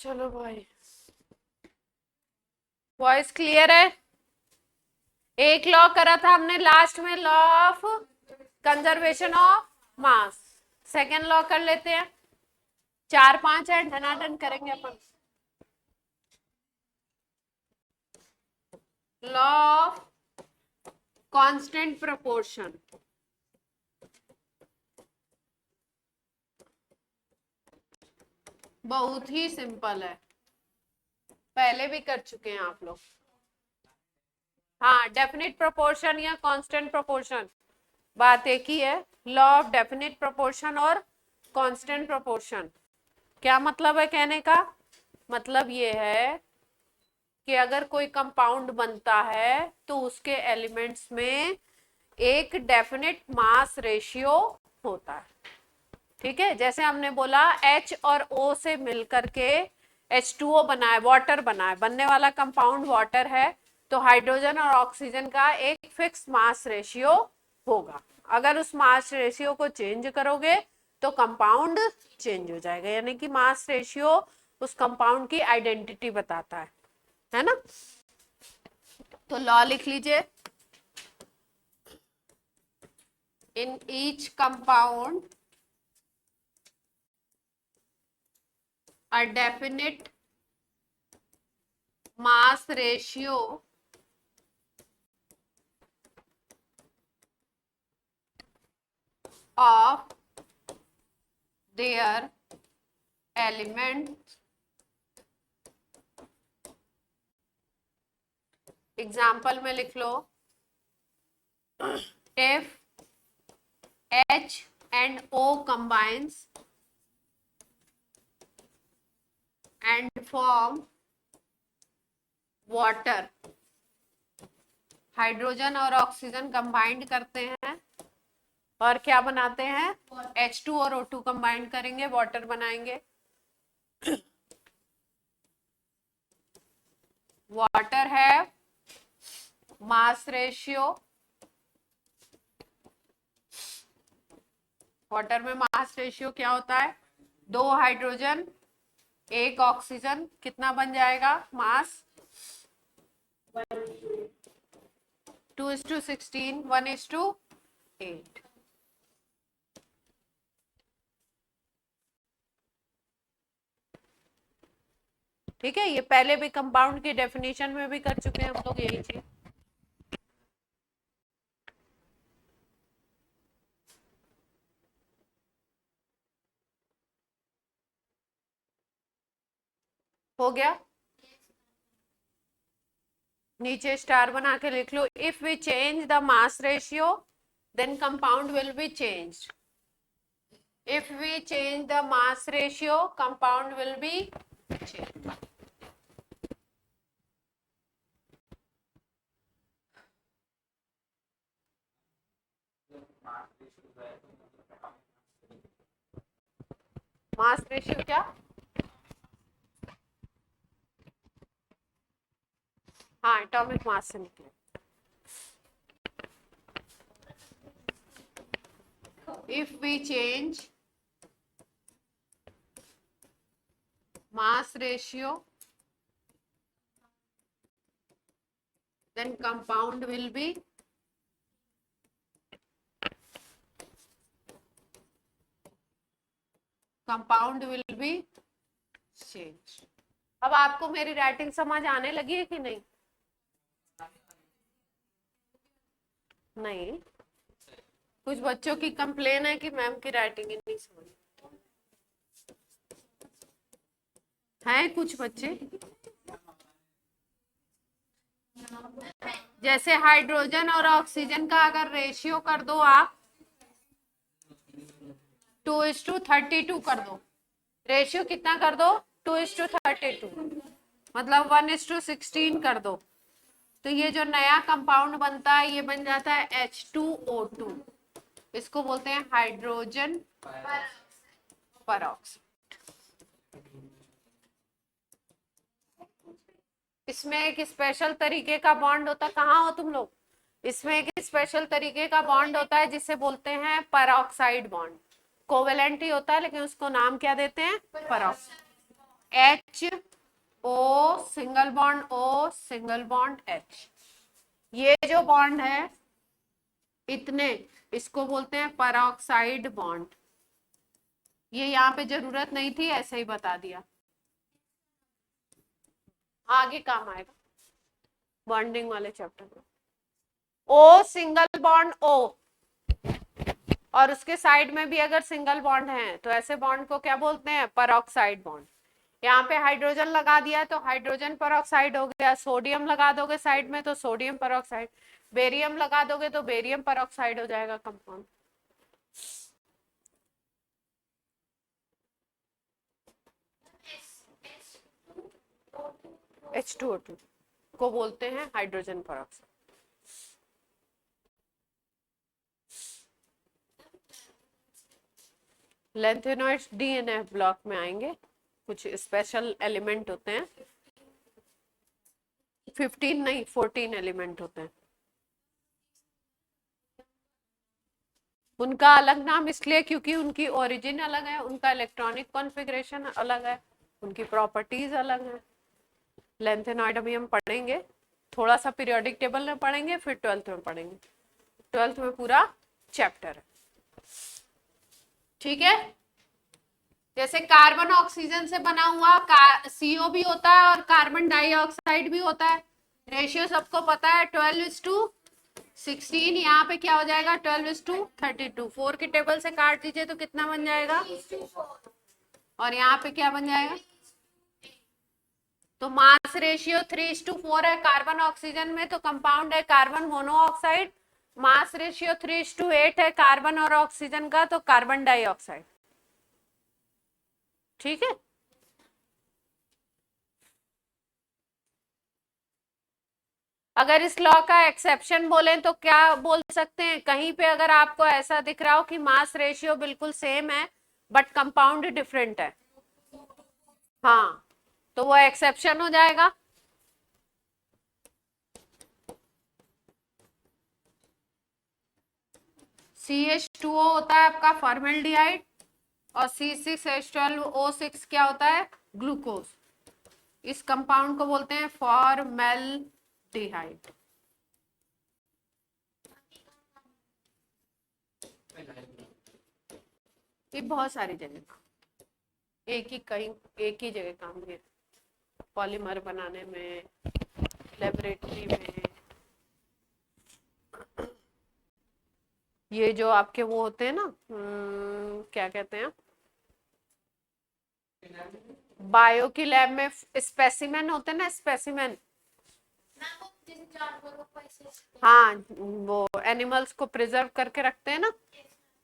चलो भाई, voice clear है। एक लॉ करा था हमने लास्ट में, law of conservation of mass. Second law कर लेते हैं, 4 5 है, धनाधन करेंगे अपन। Law of constant proportion. बहुत ही सिंपल है, पहले भी कर चुके हैं आप लोग। हाँ, डेफिनेट प्रोपोर्शन या कांस्टेंट प्रोपोर्शन, बात एक ही है। लॉ ऑफ डेफिनेट प्रोपोर्शन और कांस्टेंट प्रोपोर्शन, क्या मतलब है कहने का? मतलब ये है कि अगर कोई कंपाउंड बनता है तो उसके एलिमेंट्स में एक डेफिनेट मास रेशियो होता है। ठीक है, जैसे हमने बोला H और O से मिलकर के H2O बना है, वाटर बना है, बनने वाला कंपाउंड वाटर है, तो हाइड्रोजन और ऑक्सीजन का एक फिक्स मास रेशियो होगा। अगर उस मास रेशियो को चेंज करोगे तो कंपाउंड चेंज हो जाएगा, यानी कि मास रेशियो उस कंपाउंड की आइडेंटिटी बताता है ना। तो लॉ लिख लीजिए, in each compound a definite mass ratio of their elements। Example में लिख लो, if H and O combines and form water, hydrogen और ऑक्सीजन कंबाइंड करते हैं और क्या बनाते हैं? H2 और O2 कंबाइंड करेंगे, वाटर बनाएंगे। वाटर है मास रेशियो, वाटर में मास रेशियो क्या होता है? 2 हाइड्रोजन 1 ऑक्सीजन, कितना बन जाएगा मास? 2:16, 1:8। ठीक है, ये पहले भी कंपाउंड की डेफिनेशन में भी कर चुके हैं हम लोग यही चीज। हो गया, नीचे स्टार बना के लिख लो, if we change the mass ratio then compound will be changed. If we change the mass ratio compound will be changed. Mass ratio क्या? हाँ, एटॉमिक मास से निकले। If we change mass ratio then compound will be changed। अब आपको मेरी writing समझ आने लगी है कि नहीं? नहीं, कुछ बच्चों की कंप्लेन है कि मैम की राइटिंग ही नहीं समझ है। कुछ बच्चे जैसे हाइड्रोजन और ऑक्सीजन का अगर रेशियो कर दो आप 2:32 कर दो, रेशियो कितना कर दो? 2:32, मतलब 1:16 कर दो, तो ये जो नया कंपाउंड बनता है ये बन जाता है H2O2। इसको बोलते हैं हाइड्रोजन परऑक्साइड। इसमें एक स्पेशल तरीके का बॉन्ड होता है, कहाँ हो तुम लोग? इसमें एक स्पेशल तरीके का बॉन्ड होता है जिसे बोलते हैं परऑक्साइड बॉन्ड। कोवेलेंट ही होता है लेकिन उसको नाम क्या देते हैं? Peroxide. H O single bond O single bond H, ये जो बॉन्ड है इतने, इसको बोलते हैं परऑक्साइड बॉन्ड। ये यहाँ पे जरूरत नहीं थी, ऐसे ही बता दिया, आगे काम आएगा बॉन्डिंग वाले चैप्टर में। O सिंगल बॉन्ड O और उसके साइड में भी अगर सिंगल बॉन्ड है तो ऐसे बॉन्ड को क्या बोलते हैं? Peroxide bond. यहाँ पे हाइड्रोजन लगा दिया तो हाइड्रोजन परऑक्साइड हो गया, सोडियम लगा दोगे साइड में तो सोडियम परऑक्साइड, बेरियम लगा दोगे तो बेरियम परऑक्साइड हो जाएगा कंपाउंड। H2O2 को बोलते हैं hydrogen peroxide. Lanthanoids DNF block में आएंगे, कुछ स्पेशल एलिमेंट होते हैं, 15 नहीं 14 एलिमेंट होते हैं। उनका अलग नाम इसलिए क्योंकि उनकी ओरिजिन अलग है, उनका इलेक्ट्रॉनिक कॉन्फ़िगरेशन अलग है, उनकी प्रॉपर्टीज अलग है। लेंथेनॉइड अभी हम पढ़ेंगे, थोड़ा सा पीरियोडिक टेबल में पढ़ेंगे, फिर 12th में पढ़ेंगे, 12th में पूरा चैप्टर है, ठीक है। जैसे कार्बन ऑक्सीजन से बना हुआ CO भी होता है और कार्बन डाइऑक्साइड भी होता है, रेशियो सबको पता है 12:16। यहाँ पे क्या हो जाएगा 12:32, 4 की टेबल से काट दीजिए तो कितना बन जाएगा, और यहाँ पे क्या बन जाएगा, तो मास रेशियो 3:4 है कार्बन ऑक्सीजन में, तो कंपाउंड है कार्बन मोनोऑक्साइड। मास रेशियो 3:8 है कार्बन और ऑक्सीजन का, तो कार्बन डाइऑक्साइड, ठीक है। अगर इस लॉ का एक्सेप्शन बोले तो क्या बोल सकते हैं, कहीं पे अगर आपको ऐसा दिख रहा हो कि मास रेशियो बिल्कुल सेम है बट कंपाउंड डिफरेंट है, हाँ, तो वो एक्सेप्शन हो जाएगा। CH2O होता है आपका फॉर्मेल्डिहाइड और C6H12O6 क्या होता है, ग्लूकोज। इस कंपाउंड को बोलते हैं फॉर्मेल्डिहाइड। ये बहुत सारी जगह एक ही जगह काम किया, पॉलीमर बनाने में, लेबोरेटरी में। ये जो आपके वो होते हैं ना, क्या कहते हैं, बायो की लैब में स्पेसिमेन होते हैं ना, स्पेसिमेन, हाँ, वो एनिमल्स को प्रिजर्व करके रखते हैं ना,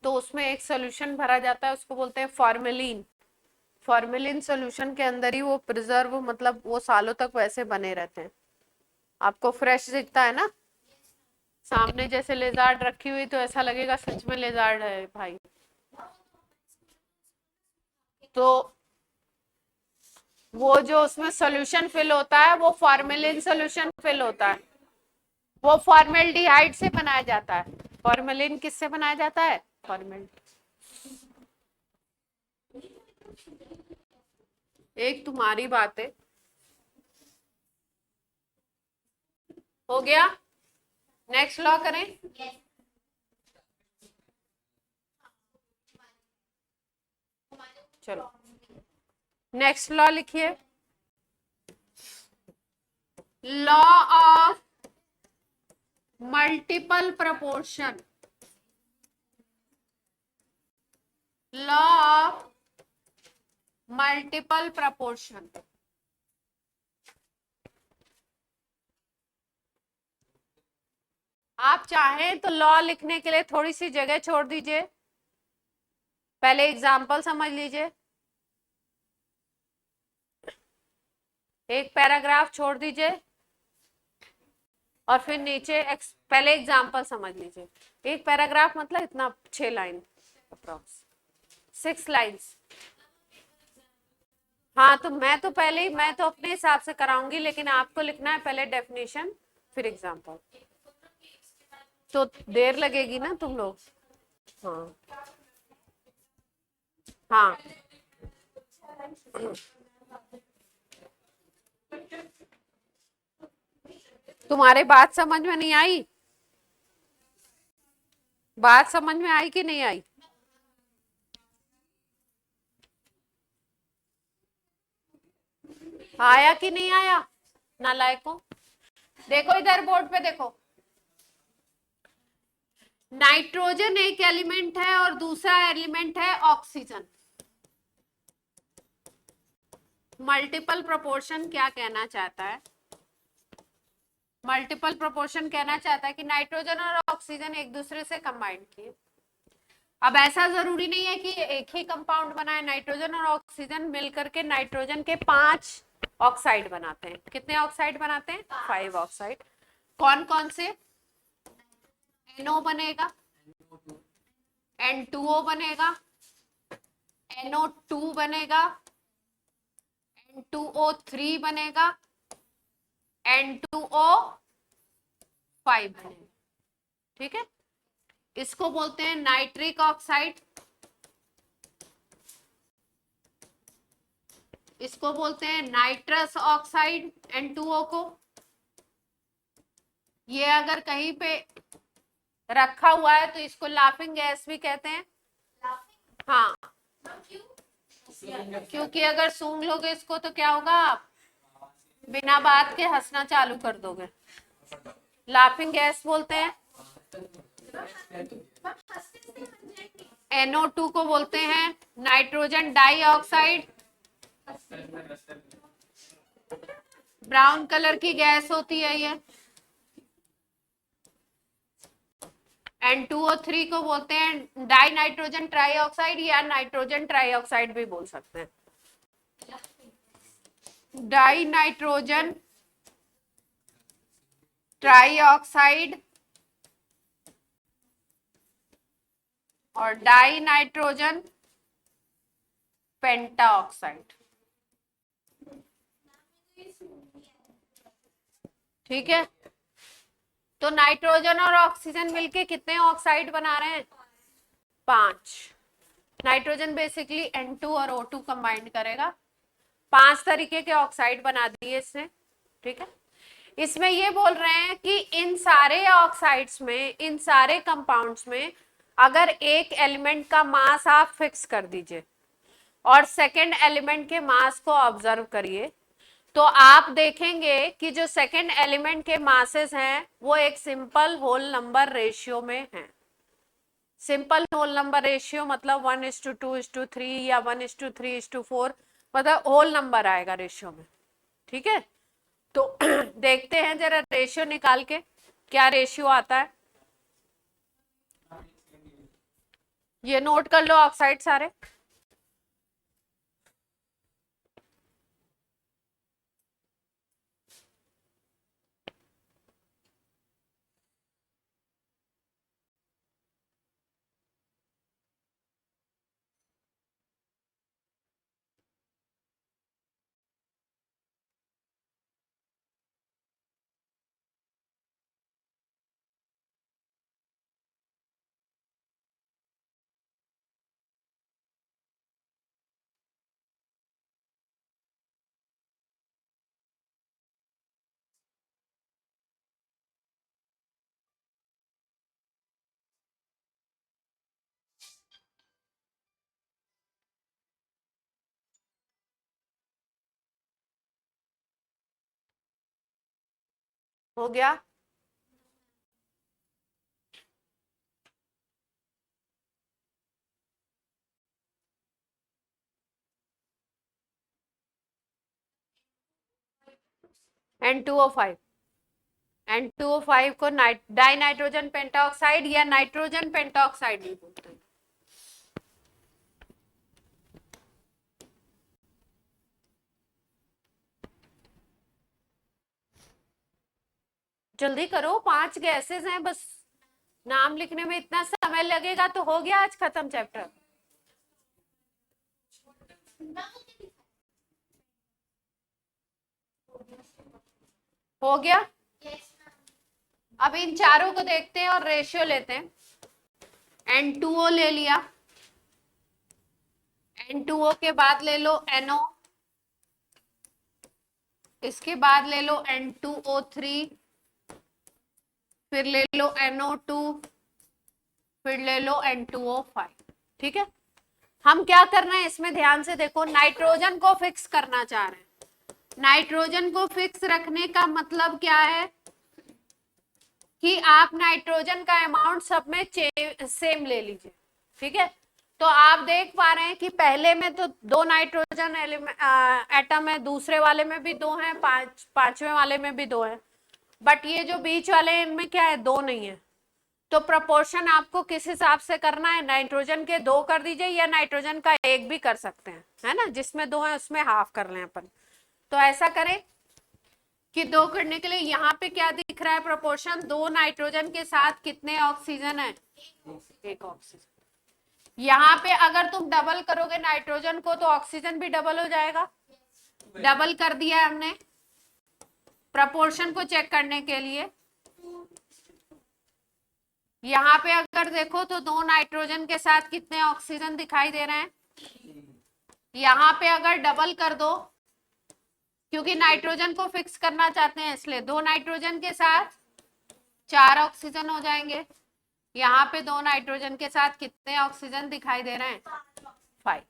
तो उसमें एक सोल्यूशन भरा जाता है, उसको बोलते हैं फॉर्मेलिन। फॉर्मेलिन सोल्यूशन के अंदर ही वो प्रिजर्व, मतलब वो सालों तक वैसे बने रहते हैं। आपको फ्रेश दिखता है ना, सामने जैसे लेजार्ड रखी हुई तो ऐसा लगेगा सच में लेजार्ड है भाई। तो वो जो उसमें सोल्यूशन फिल होता है वो फॉर्मेलिन सोल्यूशन फिल होता है, वो फॉर्मेल्डिहाइड से बनाया जाता है। फॉर्मेलिन किससे बनाया जाता है, फॉर्मेल। एक तुम्हारी बात है, हो गया। नेक्स्ट लॉ करें, चलो नेक्स्ट लॉ लिखिए, law of multiple proportion. Law of multiple proportion. आप चाहें तो लॉ लिखने के लिए थोड़ी सी जगह छोड़ दीजिए, पहले एग्जाम्पल समझ लीजिए, एक पैराग्राफ छोड़ दीजिए और फिर नीचे पहले एग्जाम्पल समझ लीजिए। एक पैराग्राफ मतलब इतना 6 लाइन अप्रॉक्स, 6 लाइन्स। हाँ, तो मैं तो पहले ही, मैं तो अपने हिसाब से कराऊंगी, लेकिन आपको लिखना है पहले डेफिनेशन फिर एग्जाम्पल, तो देर लगेगी ना तुम लोग। हाँ हाँ तुम्हारे बात समझ में नहीं आई? बात समझ में आई कि नहीं आई? आया कि नहीं आया? नालायकों, देखो इधर बोर्ड पे देखो। नाइट्रोजन एक एलिमेंट है और दूसरा एलिमेंट है ऑक्सीजन। मल्टीपल प्रोपोर्शन क्या कहना चाहता है? मल्टीपल प्रोपोर्शन कहना चाहता है कि नाइट्रोजन और ऑक्सीजन एक दूसरे से कंबाइंड किए। अब ऐसा जरूरी नहीं है कि एक ही कंपाउंड बनाए, नाइट्रोजन और ऑक्सीजन मिलकर के नाइट्रोजन के 5 ऑक्साइड बनाते हैं। कितने ऑक्साइड बनाते हैं? 5 ऑक्साइड। कौन कौन से? NO बनेगा, N2O बनेगा, NO2 बनेगा, N2O3 बनेगा, N2O5 बनेगा। ठीक है, इसको बोलते हैं नाइट्रिक ऑक्साइड, इसको बोलते हैं नाइट्रस ऑक्साइड, N2O को। ये अगर कहीं पे रखा हुआ है तो इसको लाफिंग गैस भी कहते हैं। हाँ, क्योंकि अगर सूंघ लोगे इसको तो क्या होगा, आप बिना बात के हंसना चालू कर दोगे। लाफिंग गैस बोलते हैं। NO2 को बोलते हैं नाइट्रोजन डाइऑक्साइड। ब्राउन कलर की गैस होती है ये। N2O3 को बोलते हैं डाई नाइट्रोजन ट्राईऑक्साइड या नाइट्रोजन ट्राईऑक्साइड भी बोल सकते हैं। डाई नाइट्रोजन ट्राईऑक्साइड और डाई नाइट्रोजन पेंटाऑक्साइड। ठीक है, तो नाइट्रोजन और ऑक्सीजन मिलके कितने ऑक्साइड बना रहे हैं? 5। नाइट्रोजन बेसिकली N2 और O2 कंबाइंड करेगा, 5 तरीके के ऑक्साइड बना दिए इसने। ठीक है, इसमें ये बोल रहे हैं कि इन सारे ऑक्साइड्स में, इन सारे कंपाउंड्स में अगर एक एलिमेंट का मास आप फिक्स कर दीजिए और सेकेंड एलिमेंट के मास को ऑब्जर्व करिए, तो आप देखेंगे कि जो सेकेंड एलिमेंट के मासेस हैं वो एक सिंपल होल नंबर रेशियो में हैं। सिंपल होल नंबर रेशियो मतलब 1:2:3 या 1:3:4, मतलब होल नंबर आएगा रेशियो में। ठीक है, तो देखते हैं जरा रेशियो निकाल के, क्या रेशियो आता है। ये नोट कर लो ऑक्साइड सारे। हो गया? N2O5, N2O5 को डाई नाइट्रोजन पेंटाऑक्साइड या नाइट्रोजन पेंटाऑक्साइड भी बोलते हैं। जल्दी करो, 5 गैसेस हैं बस, नाम लिखने में इतना समय लगेगा तो हो गया आज खत्म चैप्टर। हो गया? अब इन चारों को देखते हैं और रेशियो लेते हैं। N2O ले लिया, N2O के बाद ले लो NO, इसके बाद ले लो N2O3, फिर ले लो NO2, फिर ले लो N2O5। ठीक है, हम क्या करना है इसमें ध्यान से देखो, नाइट्रोजन को फिक्स करना चाह रहे हैं। नाइट्रोजन को फिक्स रखने का मतलब क्या है कि आप नाइट्रोजन का अमाउंट सब में सेम ले लीजिए। ठीक है, तो आप देख पा रहे हैं कि पहले में तो 2 नाइट्रोजन एटम है, दूसरे वाले में भी 2 हैं, पांचवें वाले में भी 2 है, बट ये जो बीच वाले हैं इनमें क्या है, 2 नहीं है। तो प्रोपोर्शन आपको किस हिसाब से करना है, नाइट्रोजन के 2 कर दीजिए या नाइट्रोजन का 1 भी कर सकते हैं, है ना, जिसमें 2 है उसमें हाफ कर लें अपन। तो ऐसा करें कि 2 करने के लिए यहाँ पे क्या दिख रहा है प्रोपोर्शन, 2 नाइट्रोजन के साथ कितने ऑक्सीजन है, 1 ऑक्सीजन। यहाँ पे अगर तुम डबल करोगे नाइट्रोजन को तो ऑक्सीजन भी डबल हो जाएगा। डबल कर दिया हमने प्रोपोर्शन को चेक करने के लिए। यहाँ पे अगर देखो तो 2 नाइट्रोजन के साथ कितने ऑक्सीजन दिखाई दे रहे हैं। यहाँ पे अगर डबल कर दो, क्योंकि नाइट्रोजन को फिक्स करना चाहते हैं इसलिए 2 नाइट्रोजन के साथ 4 ऑक्सीजन हो जाएंगे। यहाँ पे 2 नाइट्रोजन के साथ कितने ऑक्सीजन दिखाई दे रहे हैं, 5।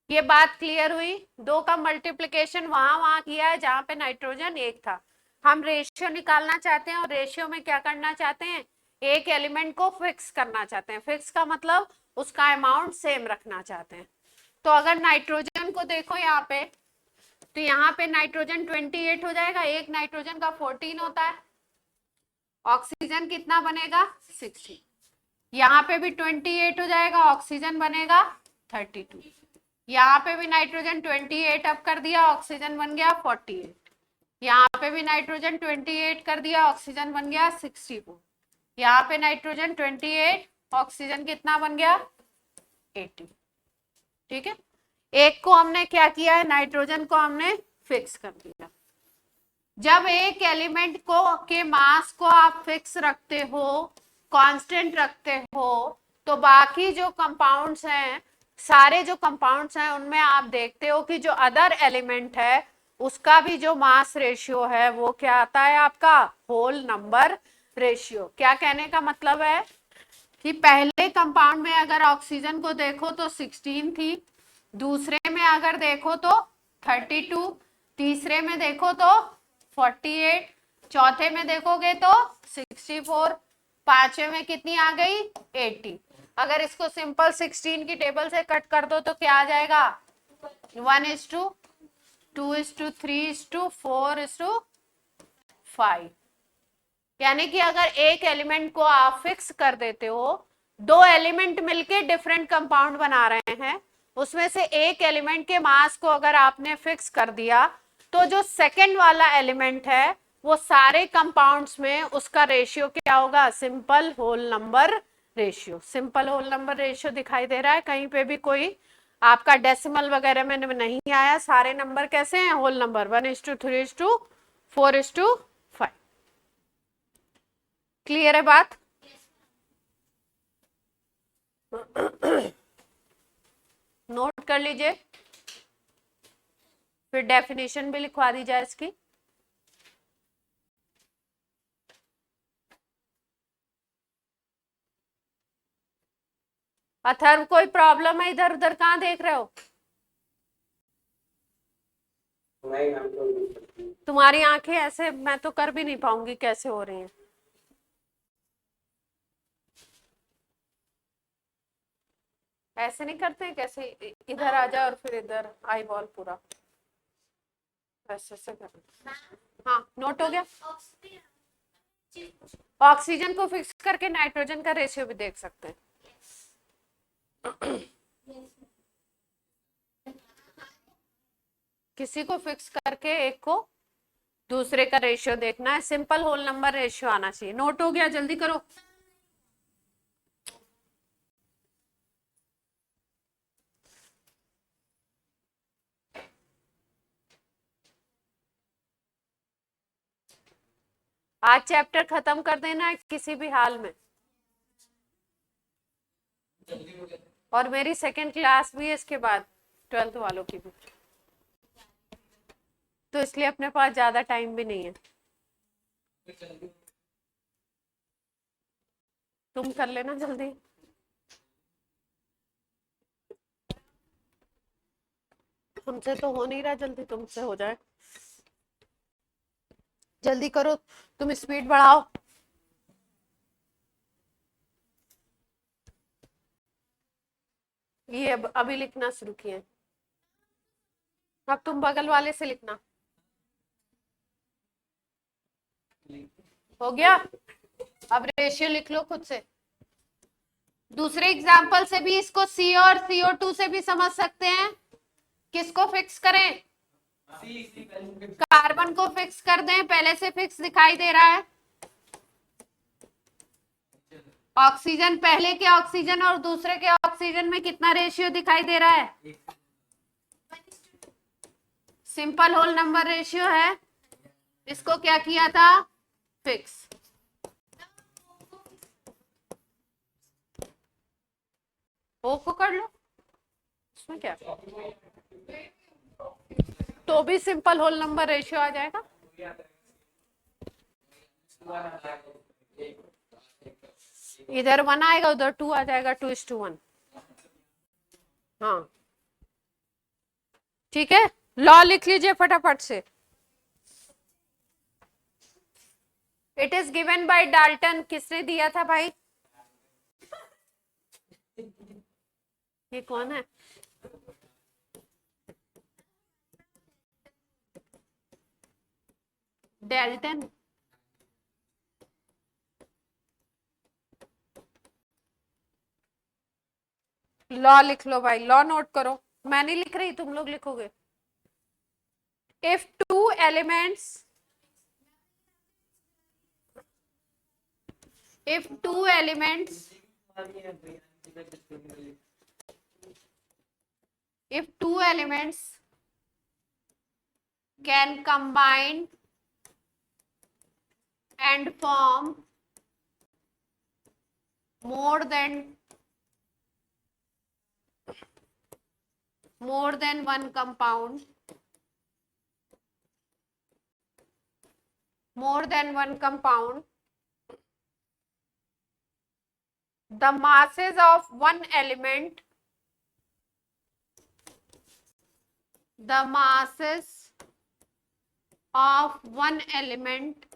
ये बात क्लियर हुई। 2 का मल्टीप्लिकेशन वहां किया है जहां पे नाइट्रोजन 1 था। हम रेशियो निकालना चाहते हैं और रेशियो में क्या करना चाहते हैं, एक एलिमेंट को फिक्स करना चाहते हैं। फिक्स का मतलब उसका अमाउंट सेम रखना चाहते हैं। तो अगर नाइट्रोजन को देखो यहाँ पे, तो यहाँ पे नाइट्रोजन 28 हो जाएगा, एक नाइट्रोजन का 14 होता है। ऑक्सीजन कितना बनेगा, 60। यहाँ पे भी 28 हो जाएगा, ऑक्सीजन बनेगा 32। यहाँ पे भी नाइट्रोजन 28 अप कर दिया, ऑक्सीजन बन गया 48। यहाँ पे भी नाइट्रोजन 28 कर दिया, ऑक्सीजन बन गया 64। यहाँ पे नाइट्रोजन 28, ऑक्सीजन कितना बन गया, 80। ठीक है, एक को हमने क्या किया है, नाइट्रोजन को हमने फिक्स कर दिया। जब एक एलिमेंट को के मास को आप फिक्स रखते हो, कांस्टेंट रखते हो, तो बाकी जो कंपाउंड्स हैं, सारे जो कंपाउंड्स हैं उनमें आप देखते हो कि जो अदर एलिमेंट है उसका भी जो मास रेशियो है वो क्या आता है आपका, होल नंबर रेशियो। क्या कहने का मतलब है कि पहले कंपाउंड में अगर ऑक्सीजन को देखो तो 16 थी, दूसरे में अगर देखो तो 32, तीसरे में देखो तो 48, चौथे में देखोगे तो 64, पांचवे में कितनी आ गई, 80। अगर इसको सिंपल 16 की टेबल से कट कर दो तो क्या आ जाएगा, 1:2, 2:3, 4:5। यानी कि अगर एक एलिमेंट को आप फिक्स कर देते हो, 2 एलिमेंट मिलके डिफरेंट कंपाउंड बना रहे हैं, उसमें से एक एलिमेंट के मास को अगर आपने फिक्स कर दिया तो जो सेकंड वाला एलिमेंट है वो सारे कंपाउंड्स में उसका रेशियो क्या होगा, simple whole number ratio. Simple whole number ratio दिखाई दे रहा है, कहीं पे भी कोई आपका डेसिमल वगैरह में नहीं आया, सारे नंबर कैसे हैं, होल नंबर, 1:3:4:5। क्लियर है बात। नोट कर लीजिए, फिर डेफिनेशन भी लिखवा दी जाए इसकी। अथर्व कोई प्रॉब्लम है, इधर उधर कहाँ देख रहे हो, तुम्हारी आंखें ऐसे मैं तो कर भी नहीं पाऊंगी, कैसे हो रही हैं। ऐसे नहीं करते हैं, कैसे इधर आ जाए और फिर इधर आई बॉल पूरा ऐसे से कर। हाँ नोट हो गया। ऑक्सीजन को फिक्स करके नाइट्रोजन का रेशियो भी देख सकते हैं। किसी को फिक्स करके एक को दूसरे का रेशियो देखना है, सिंपल होल नंबर रेशियो आना चाहिए। नोट हो गया, जल्दी करो। आज चैप्टर खत्म कर देना है किसी भी हाल में, और मेरी सेकंड क्लास भी है इसके बाद, 12th वालों की भी, तो इसलिए अपने पास ज्यादा टाइम भी नहीं है। तुम कर लेना जल्दी। हमसे तो हो नहीं रहा, जल्दी तुमसे हो जाए। जल्दी करो, तुम स्पीड बढ़ाओ। ये अभी लिखना शुरू किए। अब तुम बगल वाले से लिखना। हो गया? अब रेशियो लिख लो खुद से। दूसरे एग्जाम्पल से भी इसको सी और CO2 से भी समझ सकते हैं। किसको फिक्स करें? कार्बन को फिक्स कर दें, पहले से फिक्स दिखाई दे रहा है। ऑक्सीजन, पहले के ऑक्सीजन और दूसरे के ऑक्सीजन में कितना रेशियो दिखाई दे रहा है? सिंपल होल नंबर रेशियो है। इसको क्या किया था? फिक्स। ओ को कर लो, इसमें क्या, तो भी सिंपल होल नंबर रेशियो आ जाएगा। इधर 1 आएगा, उधर 2 आ जाएगा, 2:1। हाँ ठीक है, लॉ लिख लीजिए फटाफट से। It is given by Dalton. किसने दिया था भाई? ये कौन है? डाल्टन। लॉ लिख लो भाई, लॉ नोट करो। मैं नहीं लिख रही, तुम लोग लिखोगे। If two elements, if two elements, if two elements can combine and form more than one compound, the masses of one element, the masses of one element,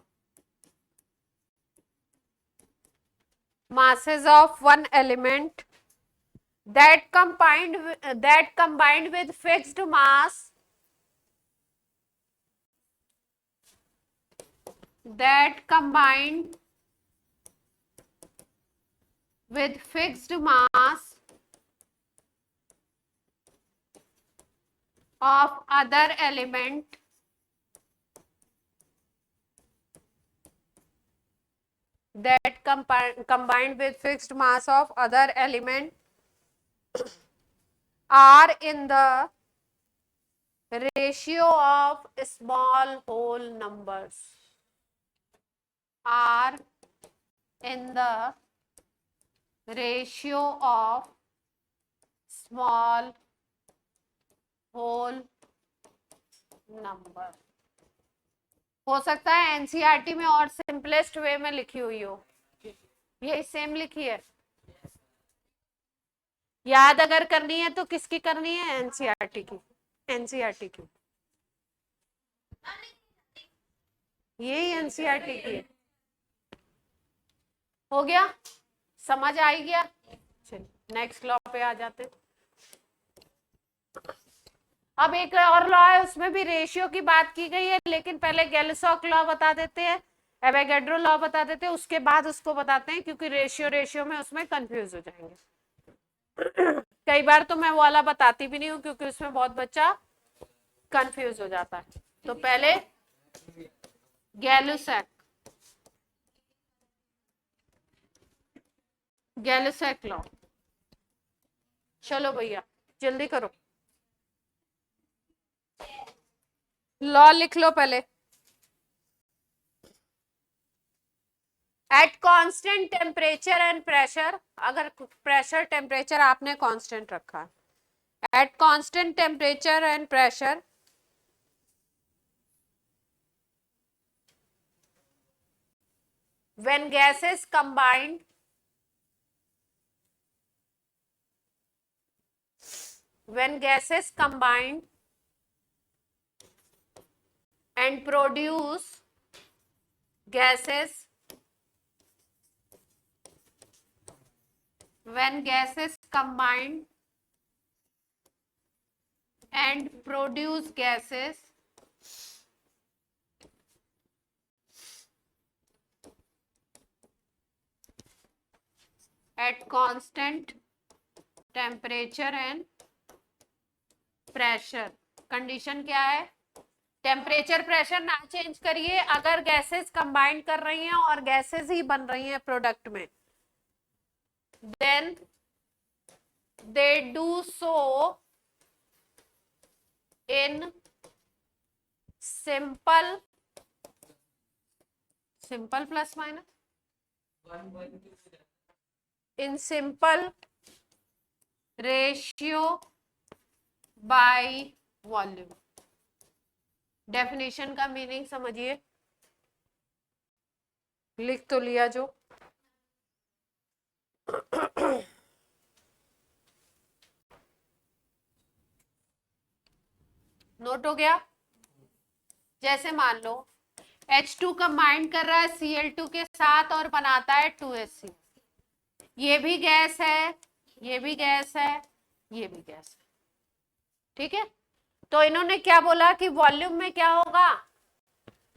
masses of one element that combined with fixed mass, that combined with fixed mass of other element, that combined with fixed mass of other element are in the ratio of small whole numbers, are in the ratio of small whole number। हो सकता है NCERT में और simplest way में लिखी हुई हो, यही सेम लिखी है। याद अगर करनी है तो किसकी करनी है? एनसीईआरटी की, एनसीईआरटी की, यही एनसीईआरटी की है। हो गया? समझ आई गया? चलिए नेक्स्ट लॉ पे आ जाते हैं। अब एक और लॉ है, उसमें भी रेशियो की बात की गई है, लेकिन पहले गैलसॉक लॉ बता देते हैं, एवोगैड्रो लॉ बता देते हैं, उसके बाद उसको बताते हैं, क्योंकि रेशियो में उसमें कंफ्यूज हो जाएंगे। कई बार तो मैं वो वाला बताती भी नहीं हूँ, क्योंकि उसमें बहुत बच्चा कंफ्यूज हो जाता है। तो पहले गैलुसैक लॉ। चलो भैया जल्दी करो, लॉ लिख लो पहले। At constant temperature and pressure, अगर प्रेशर टेम्परेचर आपने कांस्टेंट रखा है, at constant temperature and pressure when gases combined when gases combine and produce gases, when gases combine and produce gases at constant temperature and pressure. Condition क्या है? Temperature pressure ना change करिए, अगर gases combine कर रही हैं और gases ही बन रही हैं प्रोडक्ट में, then they do so in simple plus minus, in simple ratio by volume. Definition का मीनिंग समझिए, लिख तो लिया जो। नोट हो गया? जैसे मान लो H2 कंबाइन कर रहा है Cl2 के साथ और बनाता है 2HC, ये भी गैस है, ये भी गैस है, ये भी गैस है, ठीक है। तो इन्होंने क्या बोला कि वॉल्यूम में क्या होगा,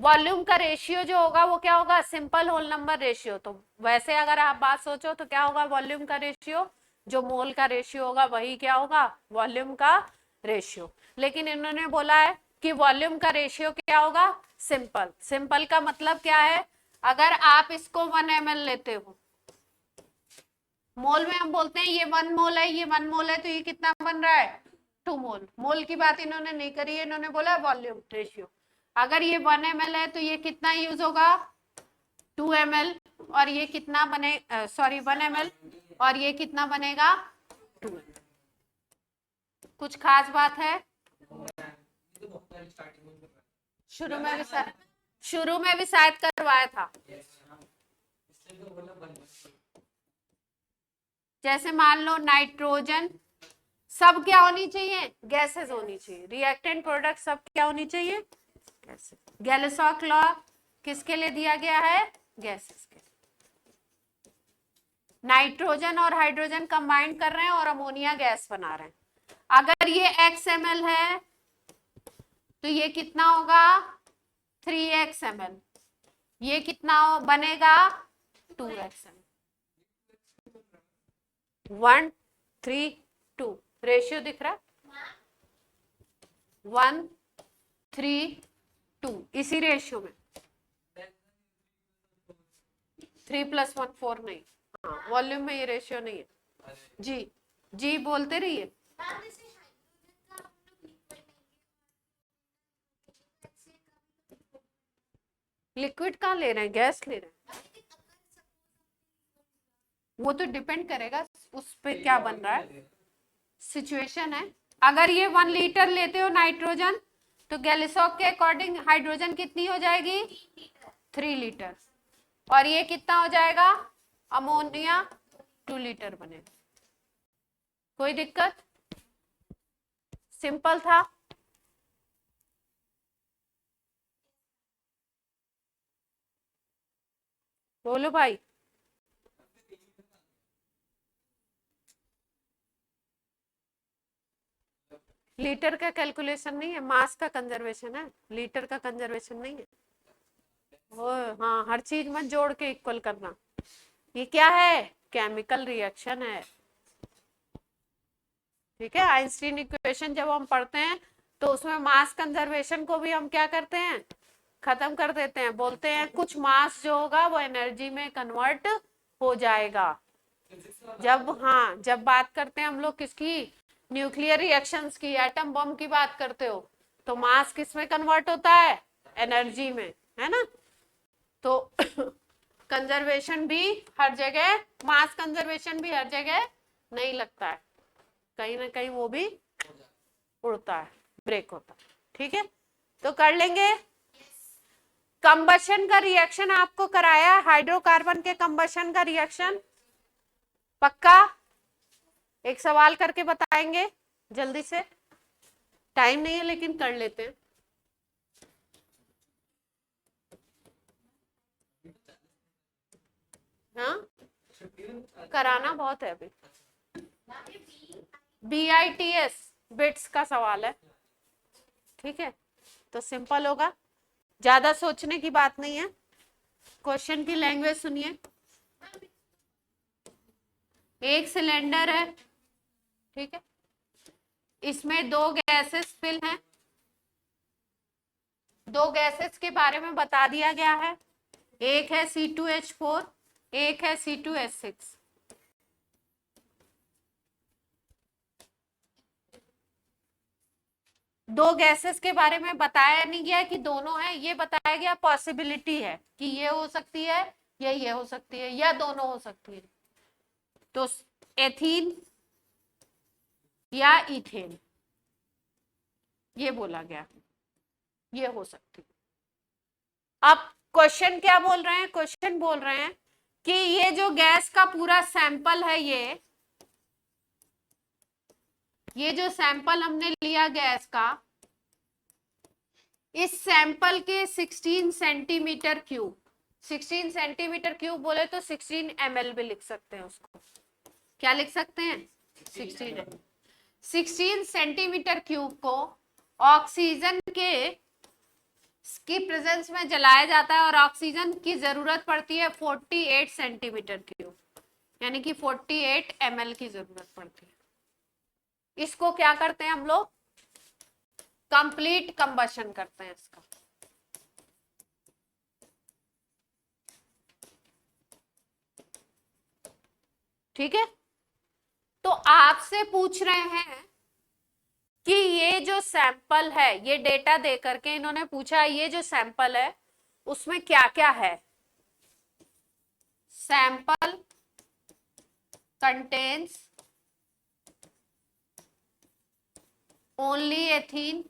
वॉल्यूम का रेशियो जो होगा वो क्या होगा, सिंपल होल नंबर रेशियो। तो वैसे अगर आप बात सोचो तो क्या होगा, वॉल्यूम का रेशियो, जो मोल का रेशियो होगा वही क्या होगा, वॉल्यूम का रेशियो। लेकिन इन्होंने बोला है कि वॉल्यूम का रेशियो क्या होगा, सिंपल। सिंपल का मतलब क्या है, अगर आप इसको 1 ml लेते हो, मोल में हम बोलते हैं ये 1 मोल है, ये 1 मोल है, तो ये कितना बन रहा है, 2 मोल। मोल की बात इन्होंने नहीं करी है, इन्होंने बोला वॉल्यूम रेशियो। अगर ये 1 ml है तो ये कितना यूज होगा, 2 ml, और ये कितना बने, सॉरी 1 ml, और ये कितना बनेगा, 2 ml। कुछ खास बात है? शुरू में भी शायद करवाया था। जैसे मान लो नाइट्रोजन, सब क्या होनी चाहिए, गैसेस होनी चाहिए। रिएक्टेंट प्रोडक्ट सब क्या होनी चाहिए, गैसेस। गैलेसॉक लॉ किसके लिए दिया गया है, गैसेस के। नाइट्रोजन और हाइड्रोजन कंबाइन कर रहे हैं और अमोनिया गैस बना रहे हैं। अगर ये Xml है तो ये कितना होगा, 3Xml। ये कितना बनेगा, 2Xml। 1 3 2 रेशियो दिख रहा है, 1 3 2, इसी रेशियो में। 3 + 1 4 नहीं, हाँ वॉल्यूम में ये रेशियो नहीं है। जी जी बोलते रहिए। लिक्विड कहाँ ले रहे हैं, गैस ले रहे हैं। वो तो डिपेंड करेगा उस पे क्या बन रहा है, सिचुएशन है। अगर ये 1 लीटर लेते हो नाइट्रोजन, तो गैलिसॉक के अकॉर्डिंग हाइड्रोजन कितनी हो जाएगी, 3 लीटर, और ये कितना हो जाएगा, अमोनिया 2 लीटर बनेगा। कोई दिक्कत? सिंपल था। बोलो भाई। लीटर का कैलकुलेशन नहीं है, मास का कंजर्वेशन है, लीटर का कंजर्वेशन नहीं है। वो हाँ, हर चीज मत जोड़ के इक्वल करना। ये क्या है, केमिकल रिएक्शन है, ठीक है। आइंस्टीन इक्वेशन जब हम पढ़ते हैं तो उसमें मास कंजर्वेशन को भी हम क्या करते हैं, खत्म कर देते हैं। बोलते हैं कुछ मास जो होगा वो एनर्जी में कन्वर्ट हो जाएगा। जब बात करते हैं हम लोग किसकी, न्यूक्लियर रिएक्शंस की, एटम बम की बात करते हो, तो मास किस में कन्वर्ट होता है, एनर्जी में, है ना। तो कंजर्वेशन भी हर जगह, मास कंजर्वेशन भी हर जगह नहीं लगता है, कहीं ना कहीं वो भी उड़ता है, ब्रेक होता है, ठीक है। तो कर लेंगे। कंबशन का रिएक्शन आपको कराया, हाइड्रोकार्बन के कंबशन का रिएक्शन, पक्का एक सवाल करके बताएंगे। जल्दी से, टाइम नहीं है लेकिन कर लेते हैं। हाँ, कराना बहुत है अभी। BITS बिट्स का सवाल है, ठीक है, तो सिंपल होगा, ज्यादा सोचने की बात नहीं है। क्वेश्चन की लैंग्वेज सुनिए। एक सिलेंडर है, ठीक है, इसमें दो गैसेस फिल हैं, दो गैसेस के बारे में बता दिया गया है, एक है C2H4, एक है C2H6। दो गैसेस के बारे में बताया नहीं गया कि दोनों है, ये बताया गया पॉसिबिलिटी है कि ये हो सकती है या ये हो सकती है या दोनों हो सकती है। तो एथीन या इथेन ये बोला गया, ये हो सकती है। अब क्वेश्चन क्या बोल रहे हैं, क्वेश्चन बोल रहे हैं कि ये जो गैस का पूरा सैंपल है, ये जो सैंपल हमने लिया गैस का, इस सैंपल के 16 सेंटीमीटर क्यूब, 16 सेंटीमीटर क्यूब बोले तो 16 ml भी लिख सकते हैं उसको। क्या लिख सकते हैं? 16 सेंटीमीटर क्यूब को ऑक्सीजन की प्रेजेंस में जलाया जाता है और ऑक्सीजन की जरूरत पड़ती है 48 सेंटीमीटर क्यूब, यानी कि 48 ml की जरूरत पड़ती है। इसको क्या करते हैं हम लोग? कंप्लीट कंबशन करते हैं इसका। ठीक है, तो आपसे पूछ रहे हैं कि ये जो सैंपल है, ये डेटा दे करके इन्होंने पूछा ये जो सैंपल है उसमें क्या क्या है। Sample contains only ethene,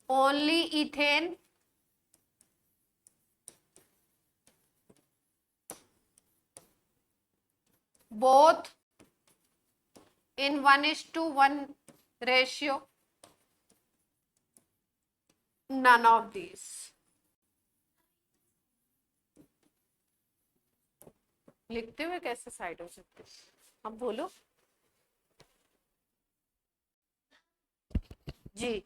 only ethane, both in 1:1 ratio, none of these। लिखते हुए कैसे साइड हो सकते? अब बोलो जी।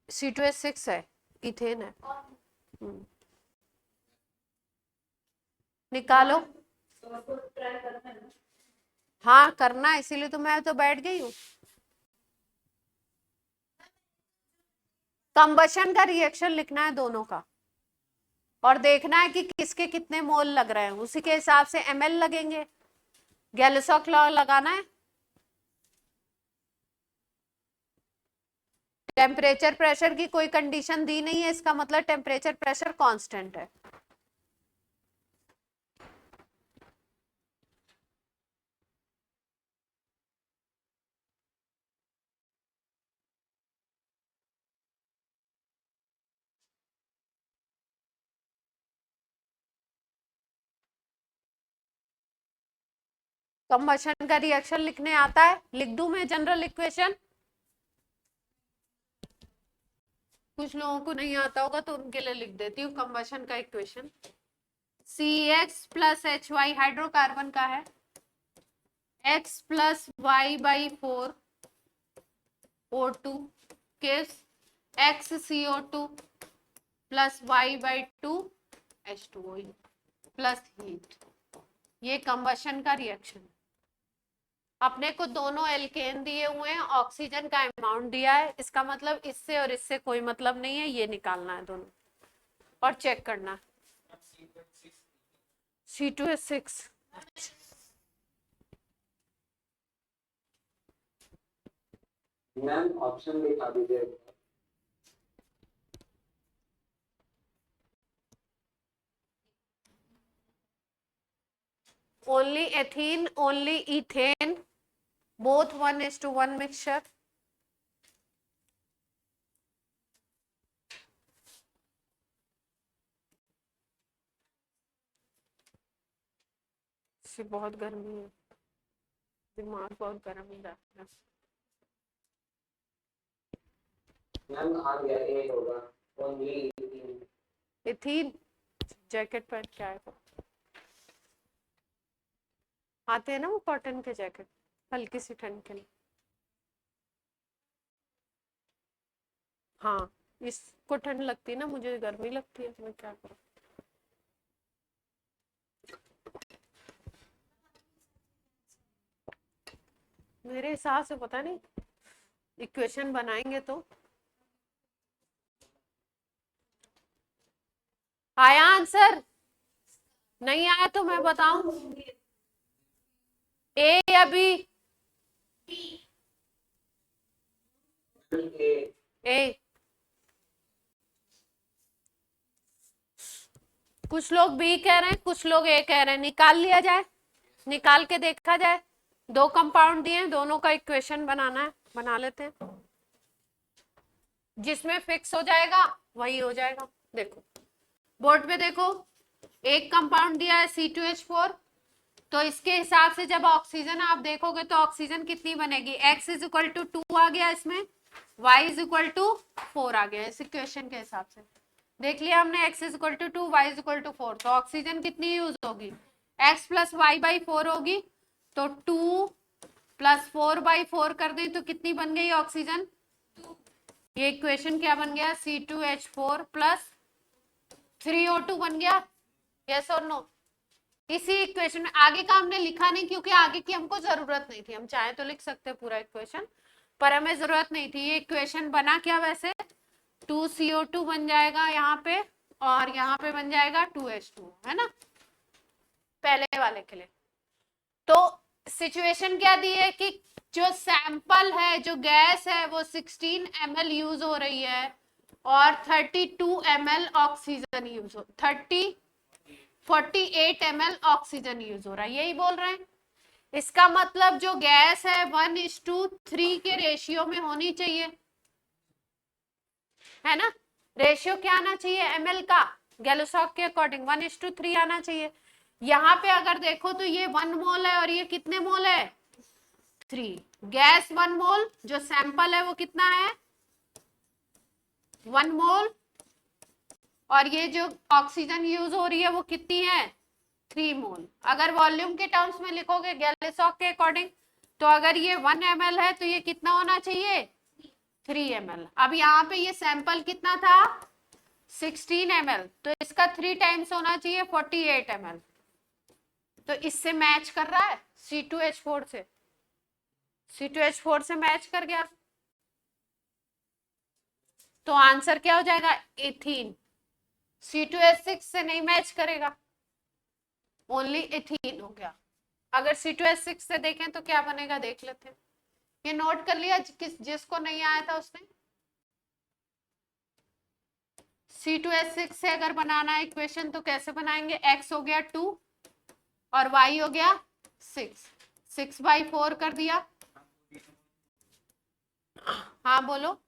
C2H6 है, इथेन है। निकालो। हाँ करना है, इसीलिए तो मैं तो बैठ गई हूँ। कंबशन का रिएक्शन लिखना है दोनों का, और देखना है कि किसके कितने मोल लग रहे हैं, उसी के हिसाब से ml लगेंगे। गैलोसॉक लॉ लगाना है। टेम्परेचर प्रेशर की कोई कंडीशन दी नहीं है, इसका मतलब टेम्परेचर प्रेशर कांस्टेंट है। कंबशन का रिएक्शन लिखने आता है? लिख दूं मैं जनरल इक्वेशन? कुछ लोगों को नहीं आता होगा तो उनके लिए लिख देती हूँ कंबशन का equation. CX plus HY hydrocarbon का है, X प्लस Y/4 O2 किस XCO2 plus Y/2 H2O plus heat. ये कंबशन का रिएक्शन। अपने को दोनों एल्केन दिए हुए हैं, ऑक्सीजन का अमाउंट दिया है, इसका मतलब इससे और इससे कोई मतलब नहीं है, ये निकालना है दोनों और चेक करना। C2H6 मैम ऑप्शन दिखा दीजिए। only ethene, only ethane, both 1:1 mixture। से बहुत गर्मी है, दिमाग बहुत गर्म हो जाता है। मैम आ गया, एक होगा ओनली इथीन जैकेट पहन के आए हो, आते हैं ना वो कॉटन के जैकेट हल्की सी ठंड के लिए। हाँ, इसको ठंड लगती है ना, मुझे गर्मी लगती है, मैं क्या करूँ। मेरे हिसाब से पता नहीं, इक्वेशन बनाएंगे तो। आया आंसर? नहीं आया तो मैं बताऊं, ए या बी? ए। कुछ लोग बी कह रहे हैं, कुछ लोग ए कह रहे हैं। निकाल लिया जाए, निकाल के देखा जाए। दो कंपाउंड दिए, दोनों का इक्वेशन बनाना है, बना लेते हैं। जिसमें फिक्स हो जाएगा वही हो जाएगा। देखो बोर्ड पे देखो, एक कंपाउंड दिया है C2H4, तो इसके हिसाब से जब ऑक्सीजन आप देखोगे तो ऑक्सीजन कितनी बनेगी, x इज इक्वल टू 2 आ गया इसमें, y इज इक्वल टू 4 आ गया इस इक्वेशन के हिसाब से। देख लिया हमने, x is equal to 2, y is equal to 4, तो ऑक्सीजन कितनी यूज होगी, x प्लस वाई बाई 4 होगी, तो 2 प्लस 4 बाई 4 कर दें तो कितनी बन गई ऑक्सीजन। ये इक्वेशन क्या बन गया, C2H4 प्लस 3O2 बन गया। यस और नो? इसी इक्वेशन में आगे का हमने लिखा नहीं क्योंकि आगे की हमको जरूरत नहीं थी, हम चाहे तो लिख सकते पूरा इक्वेशन, पर हमें जरूरत नहीं थी। ये इक्वेशन बना क्या वैसे, 2CO2 बन जाएगा यहाँ पे, और यहाँ पे बन जाएगा 2H2, है ना, पहले वाले के लिए। तो सिचुएशन क्या दी है कि जो सैंपल है, जो गैस है, वो 16 ml यूज हो रही है और 32 ml ऑक्सीजन यूज हो, 48 ml ऑक्सीजन यूज हो रहा है, यही बोल रहे हैं। इसका मतलब जो गैस है 1:3 के रेशियो में होनी चाहिए, है ना। रेशियो क्या आना चाहिए ml का, गैलोसॉक के अकॉर्डिंग 1:3 आना चाहिए। यहाँ पे अगर देखो तो ये 1 मोल है और ये कितने मोल है, 3। गैस 1 मोल, जो सैंपल है वो कितना है, 1 मोल, और ये जो ऑक्सीजन यूज हो रही है वो कितनी है, 3 मोल। अगर वॉल्यूम के टर्म्स में लिखोगे गैलोसॉक के अकॉर्डिंग, तो अगर ये 1 ml है तो ये कितना होना चाहिए, 3 ml। अब यहाँ पे ये सैंपल कितना था, 16 ml, तो इसका 3 टाइम्स होना चाहिए, 48 ml। तो इससे मैच कर रहा है, C2H4 से, C2H4 से मैच कर गया, तो आंसर क्या हो जाएगा, एथीन। C2H6 से नहीं मैच करेगा, ओनली एथीन हो गया। अगर C2H6 से देखें तो क्या बनेगा, देख लेते हैं। ये नोट कर लिया जिसको नहीं आया था उसने। C2H6 से अगर बनाना है इक्वेशन तो कैसे बनाएंगे, x हो गया 2 और y हो गया 6, 6/4 कर दिया। हाँ बोलो,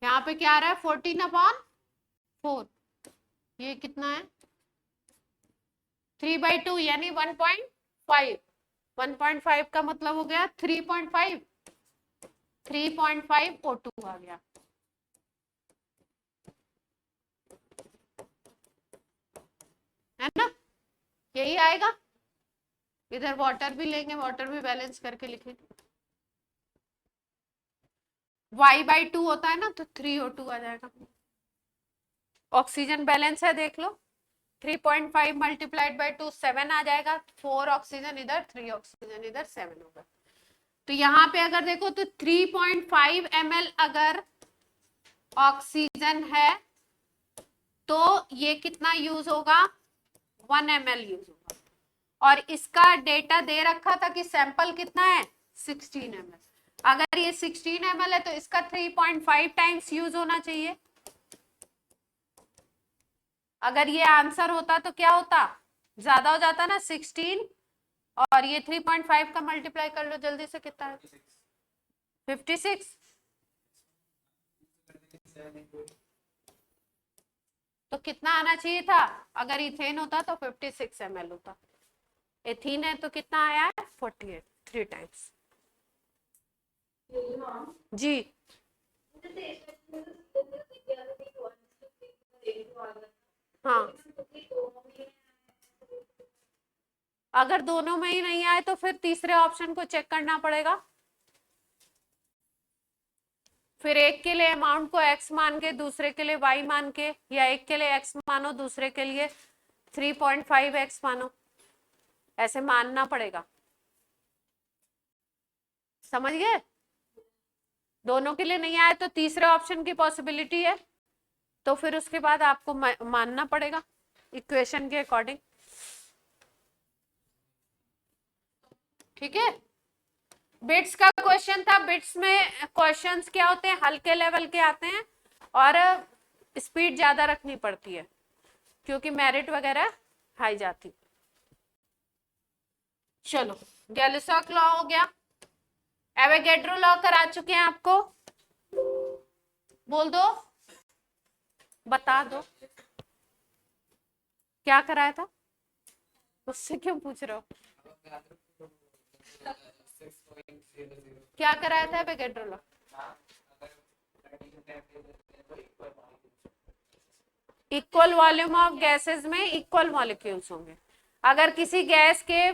यहाँ पे क्या आ रहा है, 14/4, ये कितना है, 3/2 यानी 1.5, 1.5 का मतलब हो गया 3.5, 3.5 O2 आ गया, है ना, यही आएगा। इधर वाटर भी लेंगे, वाटर भी बैलेंस करके लिखेंगे, y/2 होता है ना, तो 3O2 आ जाएगा। ऑक्सीजन बैलेंस है, देख लो, 3.5 मल्टीप्लाइड बाई 2 7 आ जाएगा, 4 ऑक्सीजन इधर, 3 ऑक्सीजन इधर, 7 होगा। तो यहाँ पे अगर देखो तो 3.5 ml अगर ऑक्सीजन है तो ये कितना यूज होगा, 1 ml यूज होगा। और इसका डेटा दे रखा था कि सैंपल कितना है, 16 ml। अगर ये 16 ml है तो इसका 3.5 टाइम्स यूज होना चाहिए। अगर ये आंसर होता तो क्या होता, ज्यादा हो जाता ना, 16 और ये 3.5 का मल्टीप्लाई कर लो जल्दी से, कितना है, 56। तो कितना आना चाहिए था, अगर इथेन होता तो 56 ml होता। एथीन है तो कितना आया है 48, 3 टाइम्स। जी हाँ, अगर दोनों में ही नहीं आए तो फिर तीसरे ऑप्शन को चेक करना पड़ेगा। फिर एक के लिए अमाउंट को x मान के, दूसरे के लिए y मान के, या एक के लिए x मानो, दूसरे के लिए 3.5x मानो, ऐसे मानना पड़ेगा। समझ गए? दोनों के लिए नहीं आए तो तीसरे ऑप्शन की पॉसिबिलिटी है, तो फिर उसके बाद आपको मानना पड़ेगा इक्वेशन के अकॉर्डिंग। ठीक है, बिट्स का क्वेश्चन था। बिट्स में क्वेश्चंस क्या होते हैं, हल्के लेवल के आते हैं और स्पीड ज्यादा रखनी पड़ती है क्योंकि मेरिट वगैरह हाई जाती। चलो, गैलिसॉक लॉ हो गया, एवोगैड्रो लॉ करा चुके हैं आपको, बोल दो, बता दो क्या कराया था, उससे क्यों पूछ रहे हो? क्या कराया था Avogadro law? Equal volume of gases में इक्वल मॉलिक्यूल्स होंगे। अगर किसी गैस के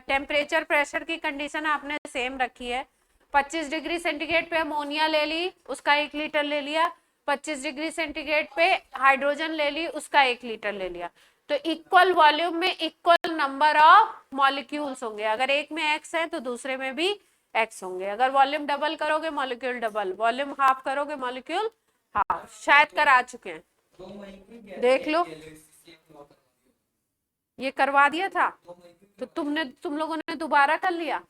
टेम्परेचर प्रेशर की कंडीशन आपने सेम रखी है, 25 डिग्री सेंटीग्रेड पे अमोनिया ले ली, उसका 1 लीटर ले लिया, 25 डिग्री सेंटीग्रेड पे हाइड्रोजन ले ली, उसका 1 लीटर ले लिया, तो इक्वल वॉल्यूम में इक्वल नंबर ऑफ मॉलिक्यूल्स होंगे। अगर एक में एक्स है तो दूसरे में भी एक्स होंगे। अगर वॉल्यूम डबल करोगे मॉलिक्यूल डबल, वॉल्यूम हाफ करोगे मॉलिक्यूल हाफ। शायद करा चुके हैं, देख लो, ये करवा दिया था तो तुम लोगों ने दोबारा कर लिया।